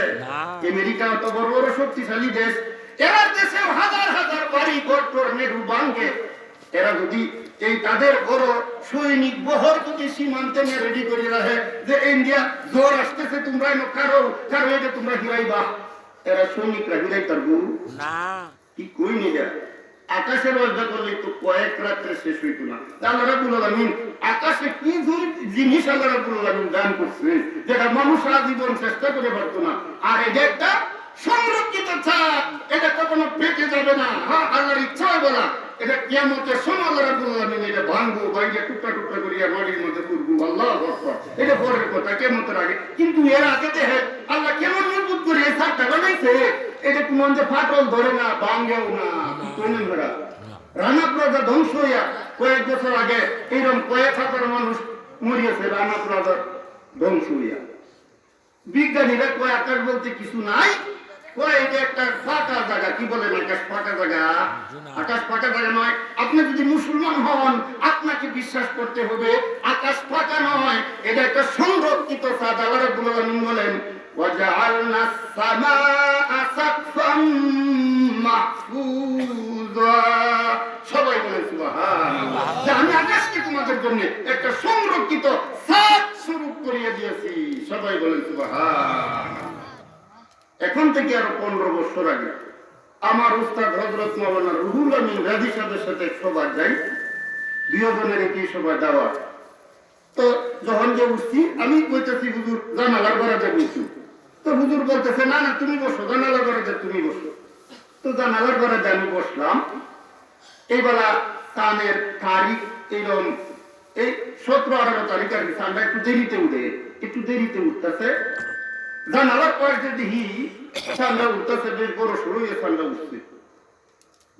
আমেরিকা তো বড় বড় শক্তিশালী দেশ, এরা দেশে হাজার হাজার বাড়ি ঘর টর্নেডো ভাঙে। এরা যদি এই তাদের বড় সৈনিক বহর যদি সীমান্তে নিয়ে রেডি করে রাখে যে ইন্ডিয়া ঝড় আসতেছে, তোমরা কারো এটা তোমরা হিরাইবা, এরা সৈনিকরা হিরাই পারবো না। কি কই নি যা আকাশের ওয়াদা করলে তো কয়েক রাত্রে শেষ হইত না। আল্লাহ রাব্বুল আলামিন আকাশে কি জিনিস আল্লাহ রাব্বুল আলামিন দান করছে যেটা মানুষ আজীবন চেষ্টা করে পারতো না। আর এটা একটা সংরক্ষিত ছাদ, এটা কখনো পেটে যাবে না। হ্যাঁ, আল্লাহর ইচ্ছা হবে না, এটা কিয়ামতের সময় আল্লাহ রাব্বুল আলামিন এটা ভাঙবো, ভাঙিয়ে টুকরা টুকরা করিয়া মাটির মধ্যে পুরবো। আল্লাহু আকবার। এটা পরের কথা, কিয়ামতের আগে। কিন্তু এর আগে দেখে আল্লাহ কেমন মজবুত করে এই ছাদটা বানাইছে, এটা কোন যে ফাটল ধরে না, ভাঙেও না। রানা প্লাজা ধ্বংস হইয়া কয়েক বছর আগে এইরকম কয়েক হাজার মানুষ মরিয়েছে রানা প্লাজা ধ্বংস হইয়া। বিজ্ঞানীরা কয় আকাশ বলতে কিছু নাই, কয় এটা একটা ফাঁকা জায়গা। কি বলেন, আকাশ ফাঁকা জায়গা? আকাশ ফাঁকা জায়গা নয়। আপনি যদি মুসলমান হন আপনাকে বিশ্বাস করতে হবে আকাশ ফাঁকা নয়, এটা একটা সংরক্ষিত ছাদ। আল্লাহ রাব্বুল আলামিন বলেন ওয়াজআলনা সামাআ সাকফাম মাহফুজা। সবাই বলেন সুবহানাল্লাহ। যে আমি আকাশকে তোমাদের জন্য একটা সংরক্ষিত ছাদ স্বরূপ করিয়ে দিয়েছি। সবাই বলেন সুবহানাল্লাহ। এখন থেকে আরো 15 বছর আগে আমার উস্তাদ হযরত মাওলানা রুহুল আমিন রাজি সাহেবের সাথে সভা যাই, 2 জনের একই সভা দাওয়াত। তো যখন যে উঠছি আমি কইতেছি হুজুর জানালার বরাতে বসু। তো হুজুর বলতেছে না না তুমি বসো, জানালার বরাতে তুমি বসো। তো জানালার বরাতে আমি বসলাম। এইবেলা কানের তারিখ এইরকম এই 17-18 তারিখ আর কি, ঠান্ডা একটু দেরিতে উঠতেছে। জানালার পর যে দেখি ঠান্ডা উঠতেছে, বেশ বড় সরু ঠান্ডা উঠছে।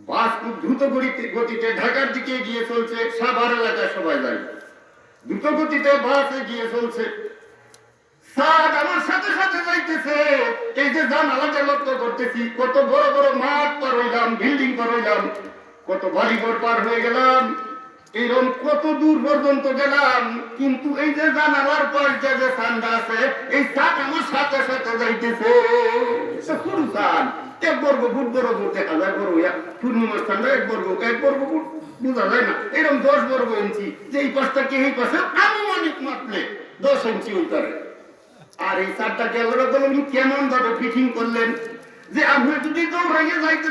বাস খুব দ্রুত গতিতে ঢাকার দিকে গিয়ে চলছে। সাভার এলাকায় সবাই যায়, দ্রুত গতিতে বাস এগিয়ে চলছে। ছাদ আমার সাথে সাথে যাইতেছে। এই যে জানালাটা লক্ষ্য করতেছি, কত বড় বড় মাঠ পার হইলাম, বিল্ডিং পার হইলাম, কত বাড়িঘর পার হয়ে গেলাম, এইরকম কত দূর পর্যন্ত গেলাম। কিন্তু এই যে জানালার পর যে ঠান্ডা আছে, এই ছাদ আমার সাথে সাথে যাইতেছে। সরু ছাদ, 1 বর্গ ফুট বড় দেখা যায়, বড় হইয়া পূর্ণিমার ঠান্ডা 1 বর্গ ফুট বোঝা যায় না। এরকম 10 বর্গ ইঞ্চি, যে এই পাশটা কে এই পাশে আনুমানিক মাপলে 10 ইঞ্চি হইতারে। আর এই ছাদটাকে আল্লাহ কেমন ভাবে ফিটিং করলেন যে আপনি যদি দৌড়াইয়া যাইতে